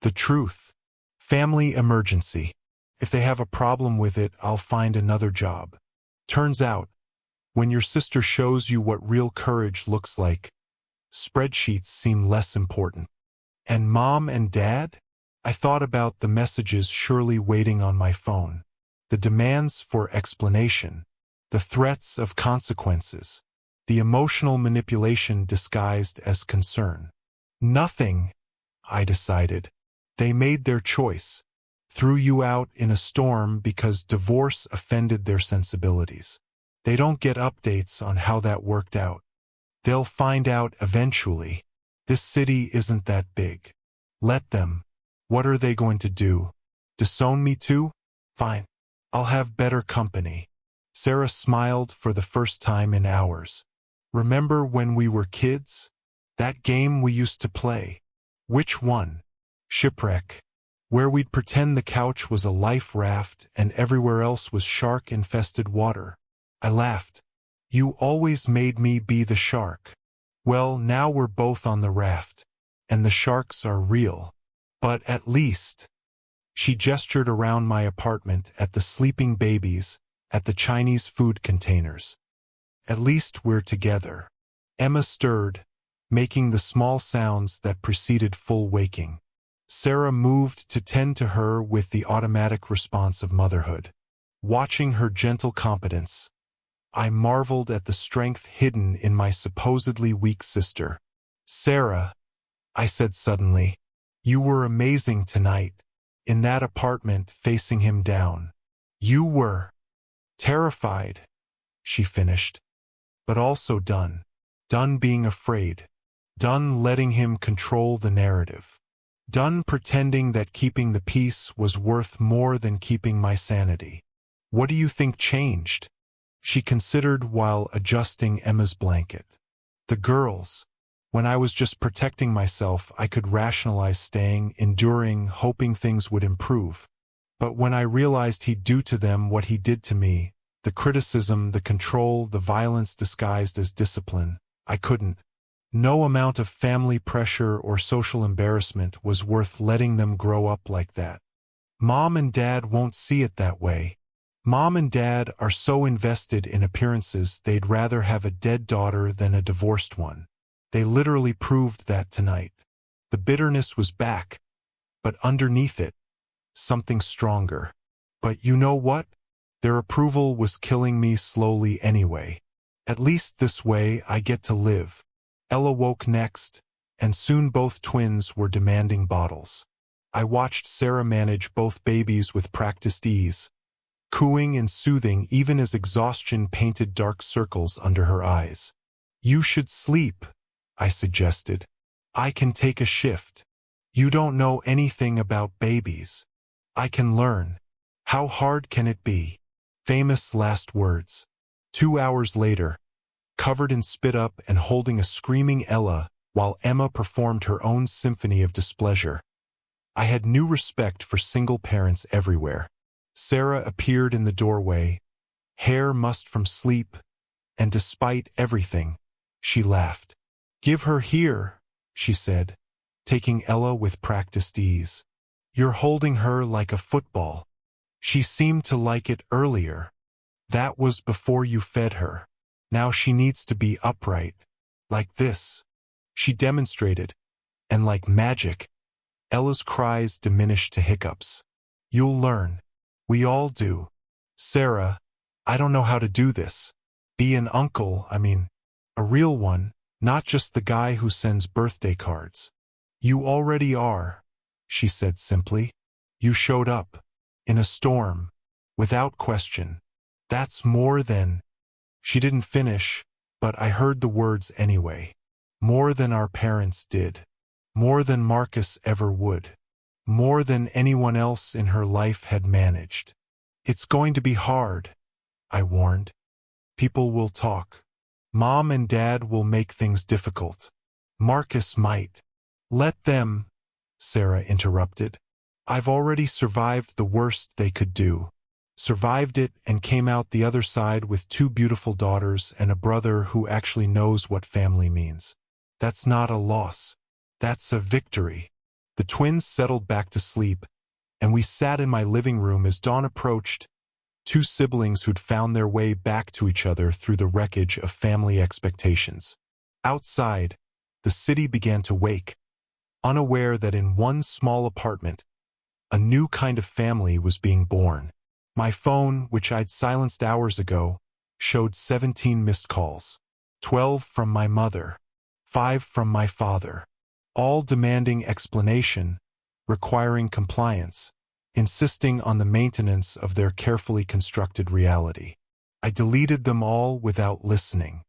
"The truth. Family emergency. If they have a problem with it, I'll find another job." Turns out, when your sister shows you what real courage looks like, spreadsheets seem less important. And Mom and Dad? I thought about the messages surely waiting on my phone, the demands for explanation, the threats of consequences, the emotional manipulation disguised as concern. Nothing, I decided. They made their choice, threw you out in a storm because divorce offended their sensibilities. They don't get updates on how that worked out. They'll find out eventually. This city isn't that big. Let them. What are they going to do? Disown me too? Fine. I'll have better company. Sarah smiled for the first time in hours. "Remember when we were kids? That game we used to play." "Which one?" "Shipwreck. Where we'd pretend the couch was a life raft and everywhere else was shark-infested water." I laughed. "You always made me be the shark." "Well, now we're both on the raft, and the sharks are real. But at least..." She gestured around my apartment at the sleeping babies, at the Chinese food containers. "At least we're together." Emma stirred, making the small sounds that preceded full waking. Sarah moved to tend to her with the automatic response of motherhood. Watching her gentle competence, I marveled at the strength hidden in my supposedly weak sister. "Sarah," I said suddenly, "you were amazing tonight, in that apartment facing him down. You were terrified," she finished, "but also done. Done being afraid. Done letting him control the narrative. Done pretending that keeping the peace was worth more than keeping my sanity. What do you think changed?" She considered while adjusting Emma's blanket. "The girls. When I was just protecting myself, I could rationalize staying, enduring, hoping things would improve. But when I realized he'd do to them what he did to me, the criticism, the control, the violence disguised as discipline, I couldn't. No amount of family pressure or social embarrassment was worth letting them grow up like that. Mom and Dad won't see it that way. Mom and Dad are so invested in appearances they'd rather have a dead daughter than a divorced one. They literally proved that tonight. The bitterness was back, but underneath it, something stronger. But you know what? Their approval was killing me slowly anyway. At least this way I get to live. Ella woke next, and soon both twins were demanding bottles. I watched Sarah manage both babies with practiced ease, cooing and soothing even as exhaustion painted dark circles under her eyes. "You should sleep," I suggested. "I can take a shift. You don't know anything about babies. I can learn. How hard can it be?" Famous last words. 2 hours later, covered in spit-up and holding a screaming Ella while Emma performed her own symphony of displeasure, I had new respect for single parents everywhere. Sarah appeared in the doorway, hair mussed from sleep, and despite everything, she laughed. "Give her here," she said, taking Ella with practiced ease. "You're holding her like a football. She seemed to like it earlier. That was before you fed her. Now she needs to be upright. Like this." She demonstrated, and like magic, Ella's cries diminished to hiccups. "You'll learn. We all do. Sarah, I don't know how to do this. Be an uncle, a real one, not just the guy who sends birthday cards." "You already are," she said simply. "You showed up. In a storm. Without question. That's more than—" She didn't finish, but I heard the words anyway. "More than our parents did. More than Marcus ever would. More than anyone else in her life had managed. It's going to be hard," I warned. "People will talk. Mom and Dad will make things difficult. Marcus might." "Let them," Sarah interrupted. "I've already survived the worst they could do. Survived it and came out the other side with 2 beautiful daughters and a brother who actually knows what family means. That's not a loss. That's a victory." The twins settled back to sleep, and we sat in my living room as dawn approached, 2 siblings who'd found their way back to each other through the wreckage of family expectations. Outside, the city began to wake, unaware that in one small apartment, a new kind of family was being born. My phone, which I'd silenced hours ago, showed 17 missed calls. 12 from my mother, 5 from my father, all demanding explanation, requiring compliance, insisting on the maintenance of their carefully constructed reality. I deleted them all without listening.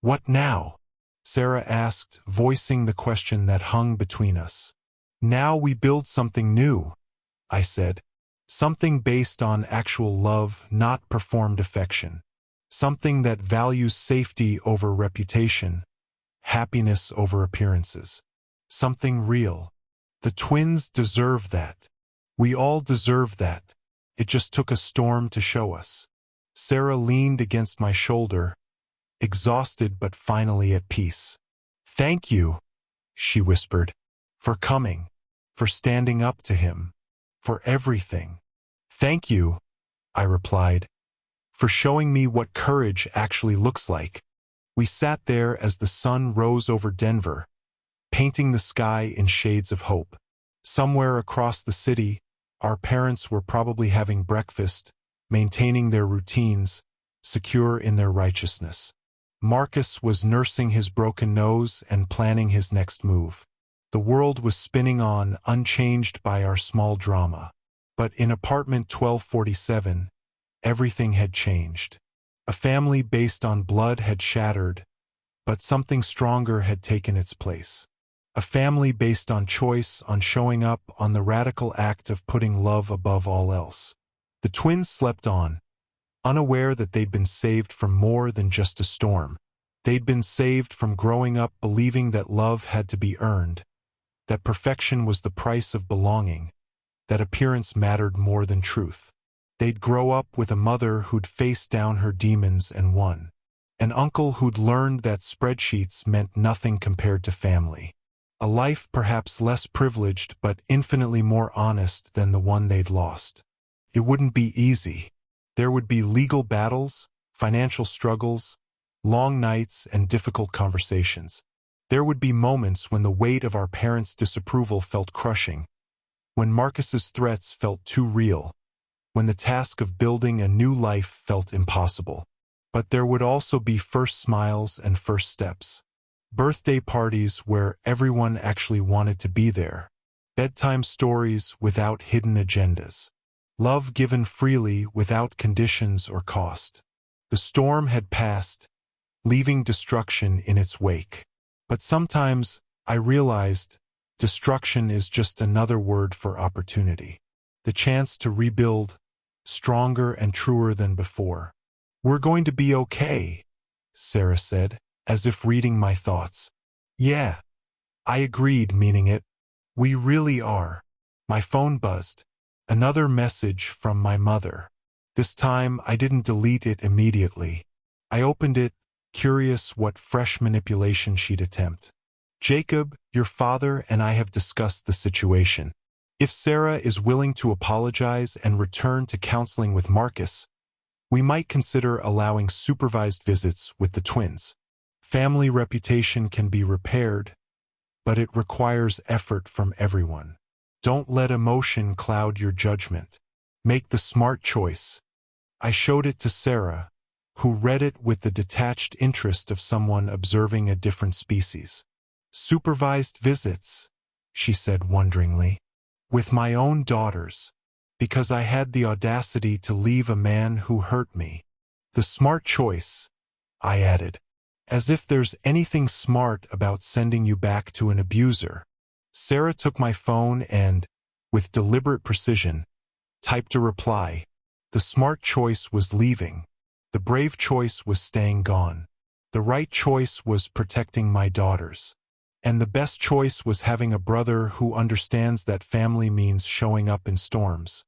"What now?" Sarah asked, voicing the question that hung between us. "Now we build something new," I said. "Something based on actual love, not performed affection. Something that values safety over reputation, happiness over appearances. Something real. The twins deserve that. We all deserve that. It just took a storm to show us." Sarah leaned against my shoulder, exhausted but finally at peace. "Thank you," she whispered, "for coming, for standing up to him, for everything." "Thank you," I replied, "for showing me what courage actually looks like." We sat there as the sun rose over Denver, painting the sky in shades of hope. Somewhere across the city, our parents were probably having breakfast, maintaining their routines, secure in their righteousness. Marcus was nursing his broken nose and planning his next move. The world was spinning on, unchanged by our small drama. But in apartment 1247, everything had changed. A family based on blood had shattered, but something stronger had taken its place. A family based on choice, on showing up, on the radical act of putting love above all else. The twins slept on, unaware that they'd been saved from more than just a storm. They'd been saved from growing up believing that love had to be earned, that perfection was the price of belonging, that appearance mattered more than truth. They'd grow up with a mother who'd faced down her demons and won. An uncle who'd learned that spreadsheets meant nothing compared to family. A life perhaps less privileged but infinitely more honest than the one they'd lost. It wouldn't be easy. There would be legal battles, financial struggles, long nights, and difficult conversations. There would be moments when the weight of our parents' disapproval felt crushing, when Marcus's threats felt too real, when the task of building a new life felt impossible. But there would also be first smiles and first steps. Birthday parties where everyone actually wanted to be there. Bedtime stories without hidden agendas. Love given freely without conditions or cost. The storm had passed, leaving destruction in its wake. But sometimes, I realized, destruction is just another word for opportunity. The chance to rebuild, stronger and truer than before. "We're going to be okay," Sarah said, as if reading my thoughts. "Yeah," I agreed, meaning it. "We really are." My phone buzzed. Another message from my mother. This time, I didn't delete it immediately. I opened it, curious what fresh manipulation she'd attempt. "Jacob, your father and I have discussed the situation. If Sarah is willing to apologize and return to counseling with Marcus, we might consider allowing supervised visits with the twins. Family reputation can be repaired, but it requires effort from everyone. Don't let emotion cloud your judgment. Make the smart choice." I showed it to Sarah, who read it with the detached interest of someone observing a different species. "Supervised visits," she said wonderingly. "With my own daughters. Because I had the audacity to leave a man who hurt me. The smart choice," I added. "As if there's anything smart about sending you back to an abuser." Sarah took my phone and, with deliberate precision, typed a reply. The smart choice was leaving. The brave choice was staying gone. The right choice was protecting my daughters. And the best choice was having a brother who understands that family means showing up in storms,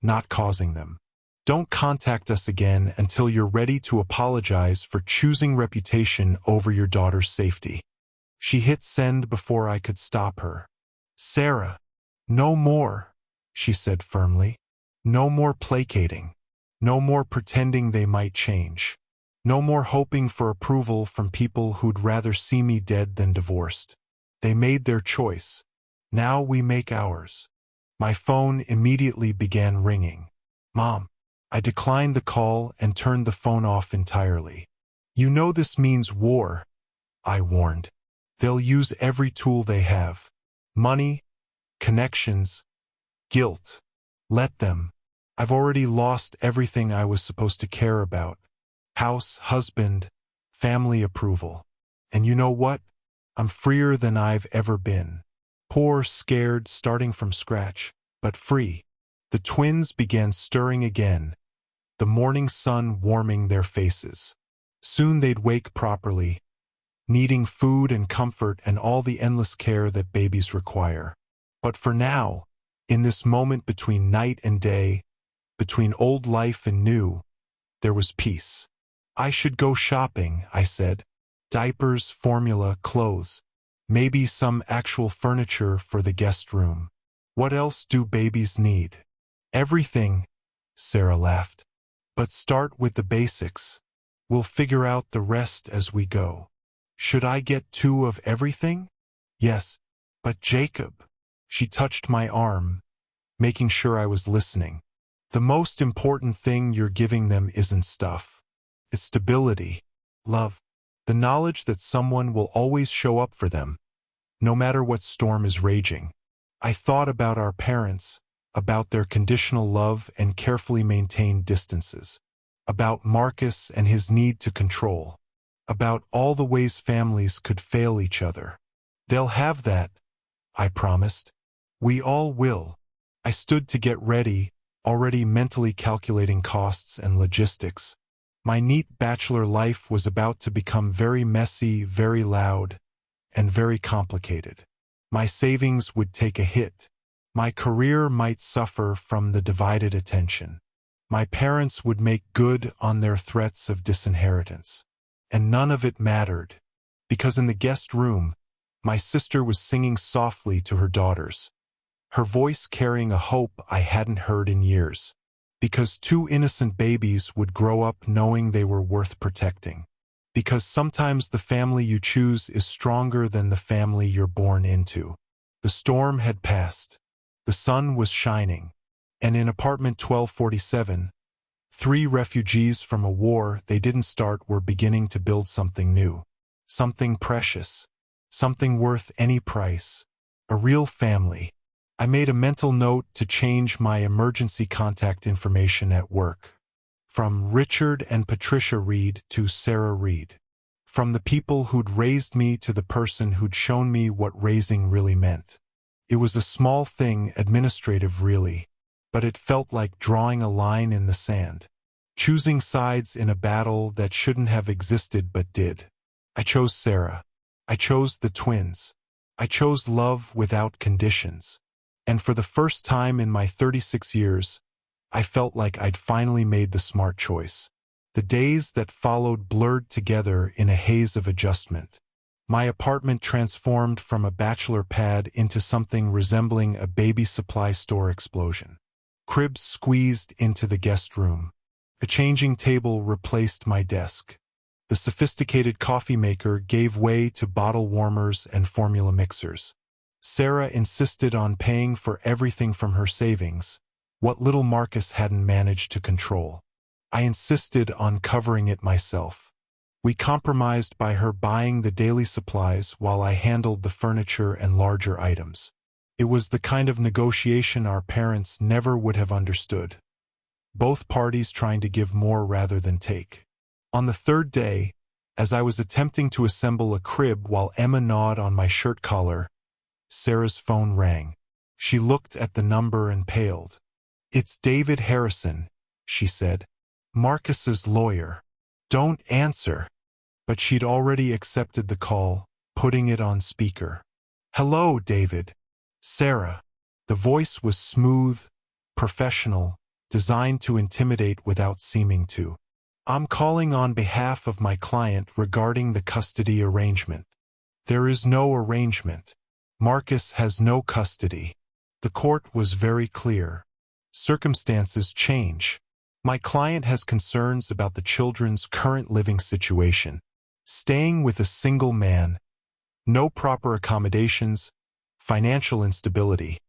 not causing them. Don't contact us again until you're ready to apologize for choosing reputation over your daughter's safety. She hit send before I could stop her. "Sarah, no more," she said firmly. "No more placating. No more pretending they might change. No more hoping for approval from people who'd rather see me dead than divorced. They made their choice. Now we make ours." My phone immediately began ringing. "Mom." I declined the call and turned the phone off entirely. "You know this means war," I warned. "They'll use every tool they have. Money, connections, guilt. Let them. I've already lost everything I was supposed to care about. House, husband, family approval. And you know what? I'm freer than I've ever been. Poor, scared, starting from scratch, but free." The twins began stirring again, the morning sun warming their faces. Soon they'd wake properly, needing food and comfort and all the endless care that babies require. But for now, in this moment between night and day, between old life and new, there was peace. "I should go shopping," I said. "Diapers, formula, clothes. Maybe some actual furniture for the guest room. What else do babies need?" "Everything," Sarah laughed. "But start with the basics. We'll figure out the rest as we go." "Should I get 2 of everything?" "Yes." "But Jacob." She touched my arm, making sure I was listening. "The most important thing you're giving them isn't stuff. It's stability, love, the knowledge that someone will always show up for them, no matter what storm is raging." I thought about our parents, about their conditional love and carefully maintained distances, about Marcus and his need to control, about all the ways families could fail each other. "They'll have that," I promised. "We all will." I stood to get ready, already mentally calculating costs and logistics. My neat bachelor life was about to become very messy, very loud, and very complicated. My savings would take a hit. My career might suffer from the divided attention. My parents would make good on their threats of disinheritance. And none of it mattered, because in the guest room, my sister was singing softly to her daughters, her voice carrying a hope I hadn't heard in years. Because 2 innocent babies would grow up knowing they were worth protecting. Because sometimes the family you choose is stronger than the family you're born into. The storm had passed. The sun was shining. And in apartment 1247, 3 refugees from a war they didn't start were beginning to build something new. Something precious. Something worth any price. A real family. I made a mental note to change my emergency contact information at work. From Richard and Patricia Reed to Sarah Reed. From the people who'd raised me to the person who'd shown me what raising really meant. It was a small thing, administrative really, but it felt like drawing a line in the sand. Choosing sides in a battle that shouldn't have existed but did. I chose Sarah. I chose the twins. I chose love without conditions. And for the first time in my 36 years, I felt like I'd finally made the smart choice. The days that followed blurred together in a haze of adjustment. My apartment transformed from a bachelor pad into something resembling a baby supply store explosion. Cribs squeezed into the guest room. A changing table replaced my desk. The sophisticated coffee maker gave way to bottle warmers and formula mixers. Sarah insisted on paying for everything from her savings, what little Marcus hadn't managed to control. I insisted on covering it myself. We compromised by her buying the daily supplies while I handled the furniture and larger items. It was the kind of negotiation our parents never would have understood. Both parties trying to give more rather than take. On the third day, as I was attempting to assemble a crib while Emma gnawed on my shirt collar, Sarah's phone rang. She looked at the number and paled. "It's David Harrison," she said. "Marcus's lawyer. Don't answer." But she'd already accepted the call, putting it on speaker. "Hello, David." "Sarah." The voice was smooth, professional, designed to intimidate without seeming to. "I'm calling on behalf of my client regarding the custody arrangement." "There is no arrangement. Marcus has no custody." The court was very clear. Circumstances change. My client has concerns about the children's current living situation. Staying with a single man. No proper accommodations. Financial instability.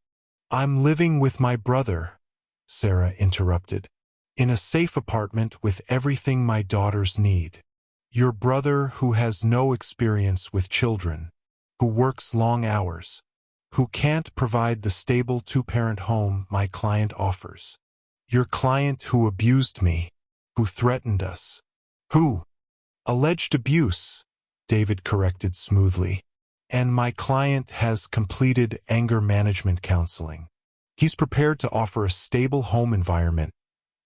"I'm living with my brother," Sarah interrupted. "In a safe apartment with everything my daughters need. Your brother who has no experience with children, who works long hours, who can't provide the stable two-parent home my client offers. Your client who abused me, who threatened us, who—" "Alleged abuse," David corrected smoothly. "And my client has completed anger management counseling. He's prepared to offer a stable home environment,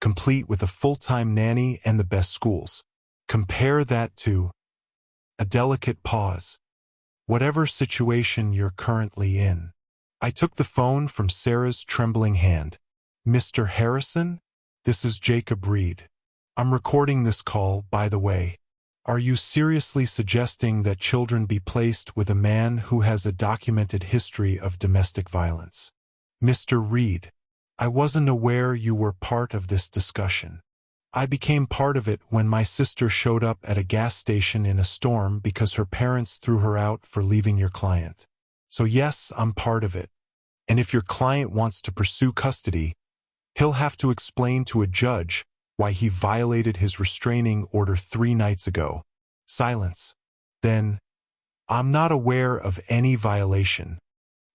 complete with a full-time nanny and the best schools. Compare that to—" A delicate pause. "Whatever situation you're currently in." I took the phone from Sarah's trembling hand. "Mr. Harrison? This is Jacob Reed. I'm recording this call, by the way. Are you seriously suggesting that children be placed with a man who has a documented history of domestic violence?" "Mr. Reed, I wasn't aware you were part of this discussion. I became part of it when my sister showed up at a gas station in a storm because her parents threw her out for leaving your client. So yes, I'm part of it. And if your client wants to pursue custody, he'll have to explain to a judge why he violated his restraining order 3 nights ago." Silence. Then, "I'm not aware of any violation."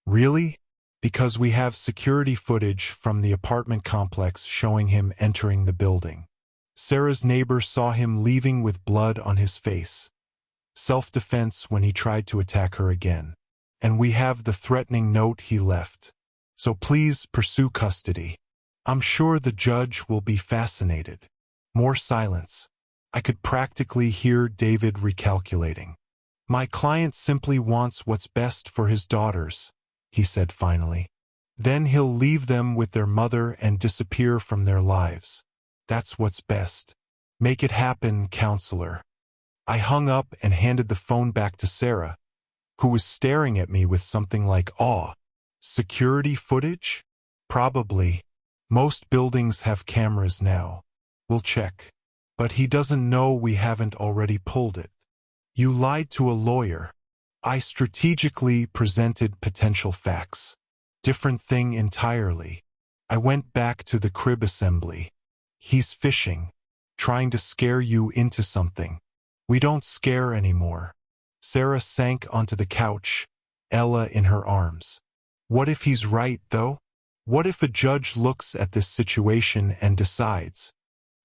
"Really?" "Because we have security footage from the apartment complex showing him entering the building. Sarah's neighbor saw him leaving with blood on his face. Self-defense when he tried to attack her again. And we have the threatening note he left. So please pursue custody. I'm sure the judge will be fascinated." More silence. I could practically hear David recalculating. "My client simply wants what's best for his daughters," he said finally. "Then he'll leave them with their mother and disappear from their lives. That's what's best. Make it happen, counselor." I hung up and handed the phone back to Sarah, who was staring at me with something like awe. "Security footage? Probably. Most buildings have cameras now. We'll check. But he doesn't know we haven't already pulled it." "You lied to a lawyer." "I strategically presented potential facts. Different thing entirely." I went back to the crib assembly. He's fishing, trying to scare you into something. We don't scare anymore. Sarah sank onto the couch, Ella in her arms. What if he's right, though? What if a judge looks at this situation and decides?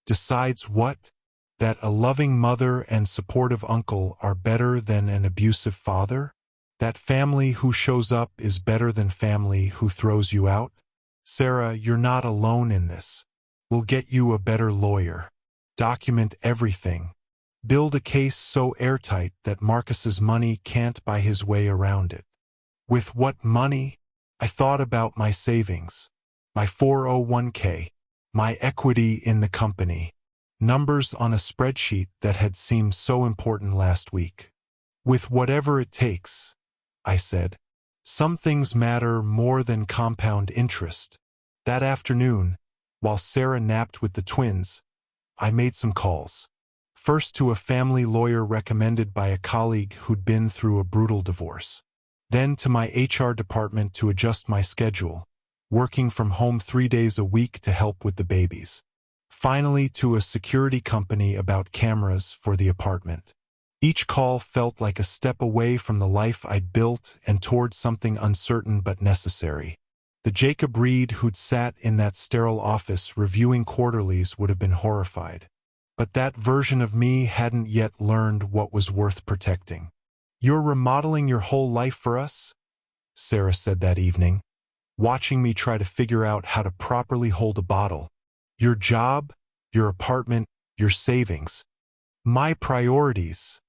Decides what? That a loving mother and supportive uncle are better than an abusive father? That family who shows up is better than family who throws you out? Sarah, you're not alone in this. We'll get you a better lawyer. Document everything. Build a case so airtight that Marcus's money can't buy his way around it. With what money? I thought about my savings, my 401k, my equity in the company, numbers on a spreadsheet that had seemed so important last week. With whatever it takes, I said. Some things matter more than compound interest. That afternoon, while Sarah napped with the twins, I made some calls. First to a family lawyer recommended by a colleague who'd been through a brutal divorce. Then to my HR department to adjust my schedule, working from home 3 days a week to help with the babies. Finally to a security company about cameras for the apartment. Each call felt like a step away from the life I'd built and toward something uncertain but necessary. The Jacob Reed who'd sat in that sterile office reviewing quarterlies would have been horrified. But that version of me hadn't yet learned what was worth protecting. You're remodeling your whole life for us? Sarah said that evening, watching me try to figure out how to properly hold a bottle. Your job, your apartment, your savings. My priorities,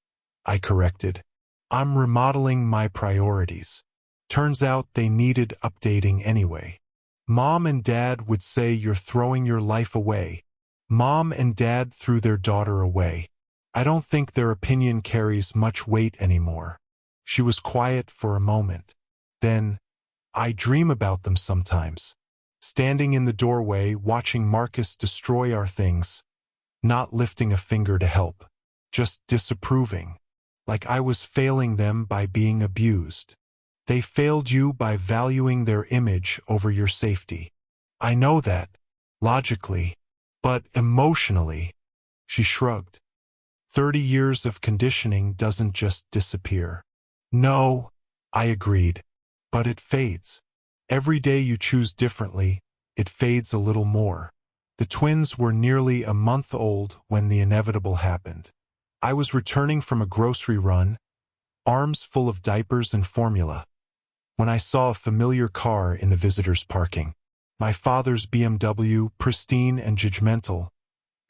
I corrected. I'm remodeling my priorities. Turns out they needed updating anyway. Mom and Dad would say you're throwing your life away. Mom and Dad threw their daughter away. I don't think their opinion carries much weight anymore. She was quiet for a moment. Then, I dream about them sometimes. Standing in the doorway, watching Marcus destroy our things, not lifting a finger to help, just disapproving, like I was failing them by being abused. They failed you by valuing their image over your safety. I know that, logically, but emotionally, she shrugged. 30 years of conditioning doesn't just disappear. No, I agreed, but it fades. Every day you choose differently, it fades a little more. The twins were nearly a month old when the inevitable happened. I was returning from a grocery run, arms full of diapers and formula, when I saw a familiar car in the visitors' parking. My father's BMW, pristine and judgmental,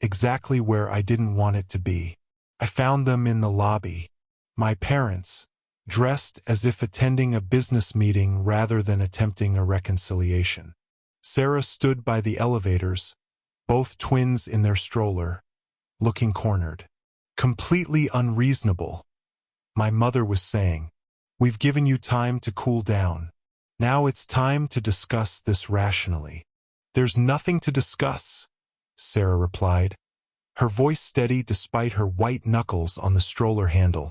exactly where I didn't want it to be. I found them in the lobby. My parents, dressed as if attending a business meeting rather than attempting a reconciliation. Sarah stood by the elevators, both twins in their stroller, looking cornered. Completely unreasonable. My mother was saying, "We've given you time to cool down. Now it's time to discuss this rationally." "There's nothing to discuss," Sarah replied, her voice steady despite her white knuckles on the stroller handle.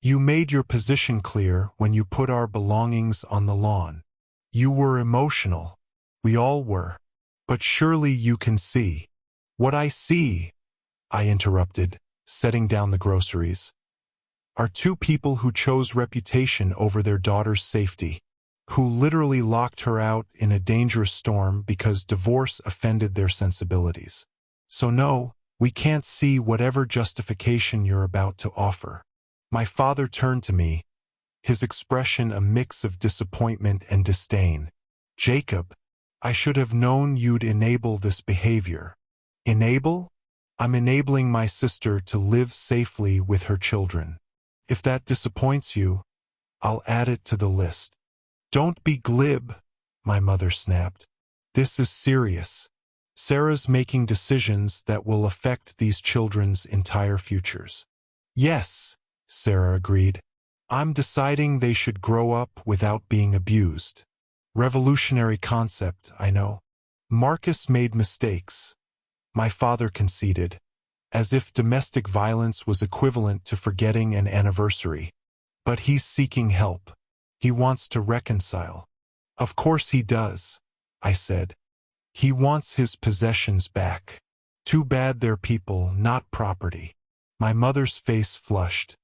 "You made your position clear when you put our belongings on the lawn. You were emotional. We all were. But surely you can see." "What I see," I interrupted, setting down the groceries, "are two people who chose reputation over their daughter's safety, who literally locked her out in a dangerous storm because divorce offended their sensibilities. So no, we can't see whatever justification you're about to offer." My father turned to me, his expression a mix of disappointment and disdain. "Jacob, I should have known you'd enable this behavior." "Enable? I'm enabling my sister to live safely with her children. If that disappoints you, I'll add it to the list." "Don't be glib," my mother snapped. "This is serious. Sarah's making decisions that will affect these children's entire futures." "Yes," Sarah agreed. "I'm deciding they should grow up without being abused." Revolutionary concept, I know. Marcus made mistakes, my father conceded, as if domestic violence was equivalent to forgetting an anniversary. "But he's seeking help. He wants to reconcile." "Of course he does," I said. He wants his possessions back. Too bad they're people, not property. My mother's face flushed.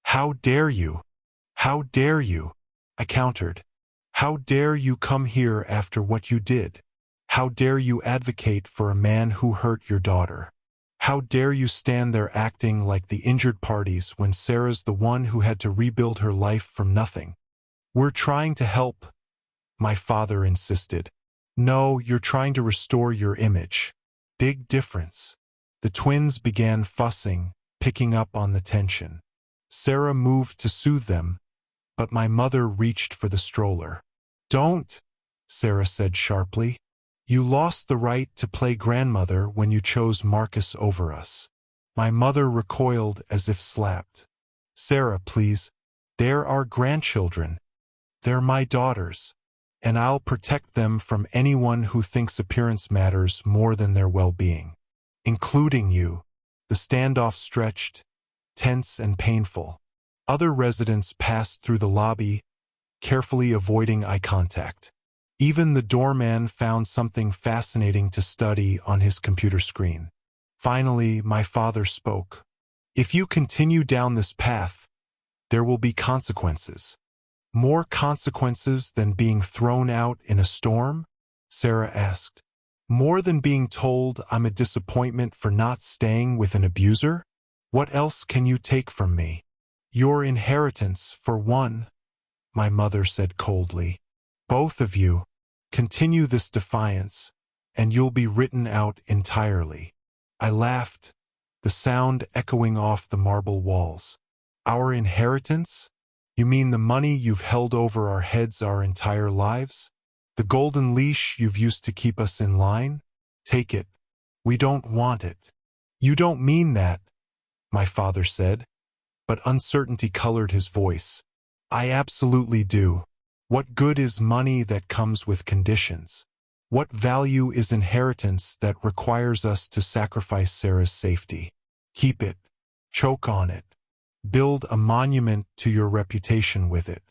How dare you? How dare you? I countered. How dare you come here after what you did? How dare you advocate for a man who hurt your daughter? How dare you stand there acting like the injured parties when Sarah's the one who had to rebuild her life from nothing? We're trying to help, my father insisted. No, you're trying to restore your image. Big difference. The twins began fussing, picking up on the tension. Sarah moved to soothe them, but my mother reached for the stroller. Don't, Sarah said sharply. You lost the right to play grandmother when you chose Marcus over us. My mother recoiled as if slapped. Sarah, please. They're our grandchildren. They're my daughters, and I'll protect them from anyone who thinks appearance matters more than their well-being. Including you. The standoff stretched, tense and painful. Other residents passed through the lobby, carefully avoiding eye contact. Even the doorman found something fascinating to study on his computer screen. Finally, my father spoke. If you continue down this path, there will be consequences. More consequences than being thrown out in a storm? Sarah asked. More than being told I'm a disappointment for not staying with an abuser? What else can you take from me? Your inheritance, for one, my mother said coldly. Both of you, continue this defiance, and you'll be written out entirely. I laughed, the sound echoing off the marble walls. Our inheritance? You mean the money you've held over our heads our entire lives? The golden leash you've used to keep us in line? Take it. We don't want it. You don't mean that, my father said, but uncertainty colored his voice. I absolutely do. What good is money that comes with conditions? What value is inheritance that requires us to sacrifice Sarah's safety? Keep it. Choke on it. Build a monument to your reputation with it.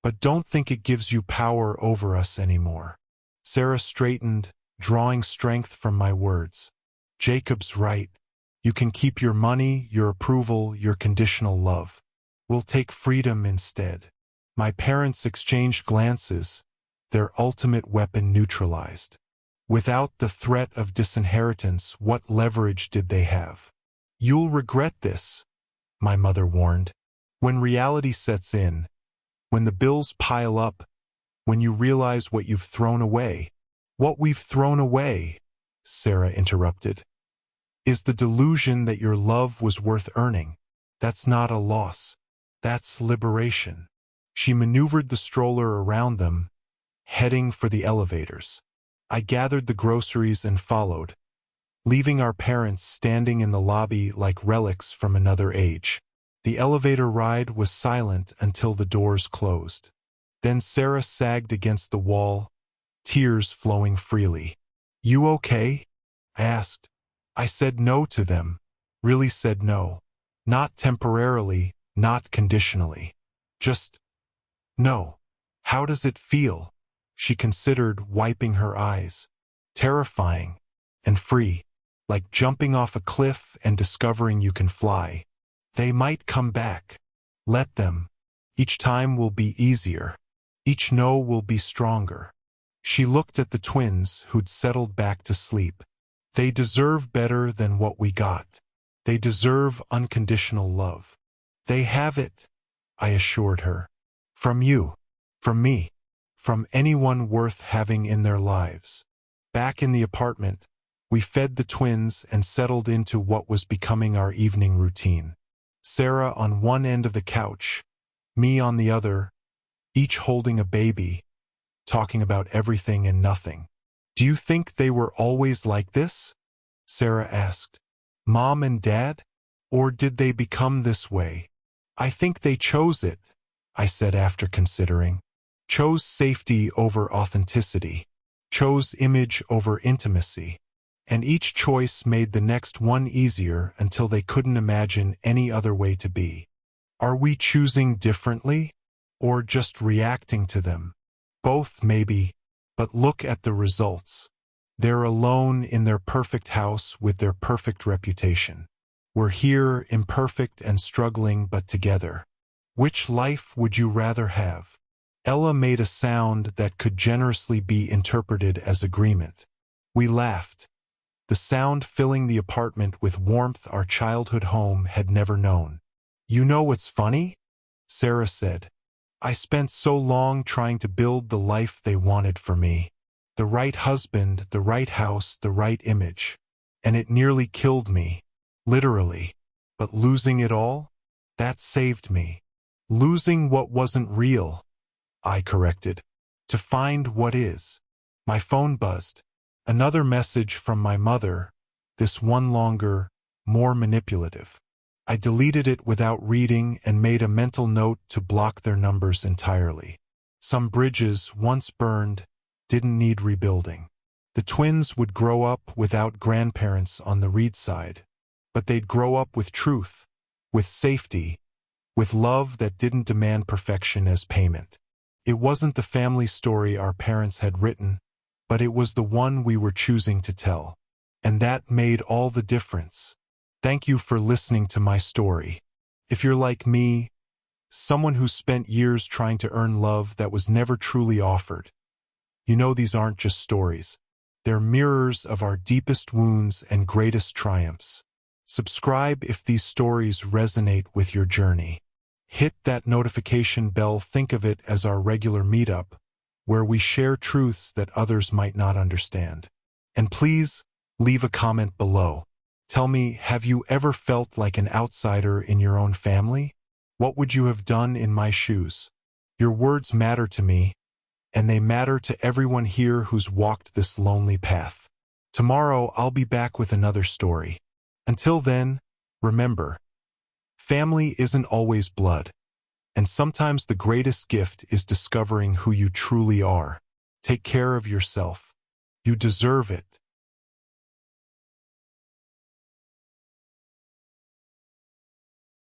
But don't think it gives you power over us anymore. Sarah straightened, drawing strength from my words. Jacob's right. You can keep your money, your approval, your conditional love. We'll take freedom instead. My parents exchanged glances, their ultimate weapon neutralized. Without the threat of disinheritance, what leverage did they have? You'll regret this, my mother warned. When reality sets in, when the bills pile up, when you realize what you've thrown away. What we've thrown away, Sarah interrupted, is the delusion that your love was worth earning. That's not a loss. That's liberation. She maneuvered the stroller around them, heading for the elevators. I gathered the groceries and followed, leaving our parents standing in the lobby like relics from another age. The elevator ride was silent until the doors closed. Then Sarah sagged against the wall, tears flowing freely. You okay? I asked. I said no to them. Really said no. Not temporarily, not conditionally. Just no. How does it feel? She considered, wiping her eyes. Terrifying and free, like jumping off a cliff and discovering you can fly. They might come back. Let them. Each time will be easier. Each no will be stronger. She looked at the twins who'd settled back to sleep. They deserve better than what we got. They deserve unconditional love. They have it, I assured her. From you. From me. From anyone worth having in their lives. Back in the apartment, we fed the twins and settled into what was becoming our evening routine. Sarah on one end of the couch, me on the other, each holding a baby, talking about everything and nothing. Do you think they were always like this? Sarah asked. Mom and Dad? Or did they become this way? I think they chose it, I said after considering. Chose safety over authenticity. Chose image over intimacy. And each choice made the next one easier until they couldn't imagine any other way to be. Are we choosing differently? Or just reacting to them? Both, maybe, but look at the results. They're alone in their perfect house with their perfect reputation. We're here, imperfect and struggling, but together. Which life would you rather have? Ella made a sound that could generously be interpreted as agreement. We laughed, the sound filling the apartment with warmth our childhood home had never known. You know what's funny? Sarah said. I spent so long trying to build the life they wanted for me. The right husband, the right house, the right image. And it nearly killed me. Literally. But losing it all? That saved me. Losing what wasn't real, I corrected. To find what is. My phone buzzed. Another message from my mother, this one longer, more manipulative. I deleted it without reading and made a mental note to block their numbers entirely. Some bridges, once burned, didn't need rebuilding. The twins would grow up without grandparents on the Reed side, but they'd grow up with truth, with safety, with love that didn't demand perfection as payment. It wasn't the family story our parents had written, but it was the one we were choosing to tell. And that made all the difference. Thank you for listening to my story. If you're like me, someone who spent years trying to earn love that was never truly offered, you know these aren't just stories. They're mirrors of our deepest wounds and greatest triumphs. Subscribe if these stories resonate with your journey. Hit that notification bell. Think of it as our regular meetup, where we share truths that others might not understand. And please, leave a comment below. Tell me, have you ever felt like an outsider in your own family? What would you have done in my shoes? Your words matter to me, and they matter to everyone here who's walked this lonely path. Tomorrow, I'll be back with another story. Until then, remember, family isn't always blood, and sometimes the greatest gift is discovering who you truly are. Take care of yourself. You deserve it.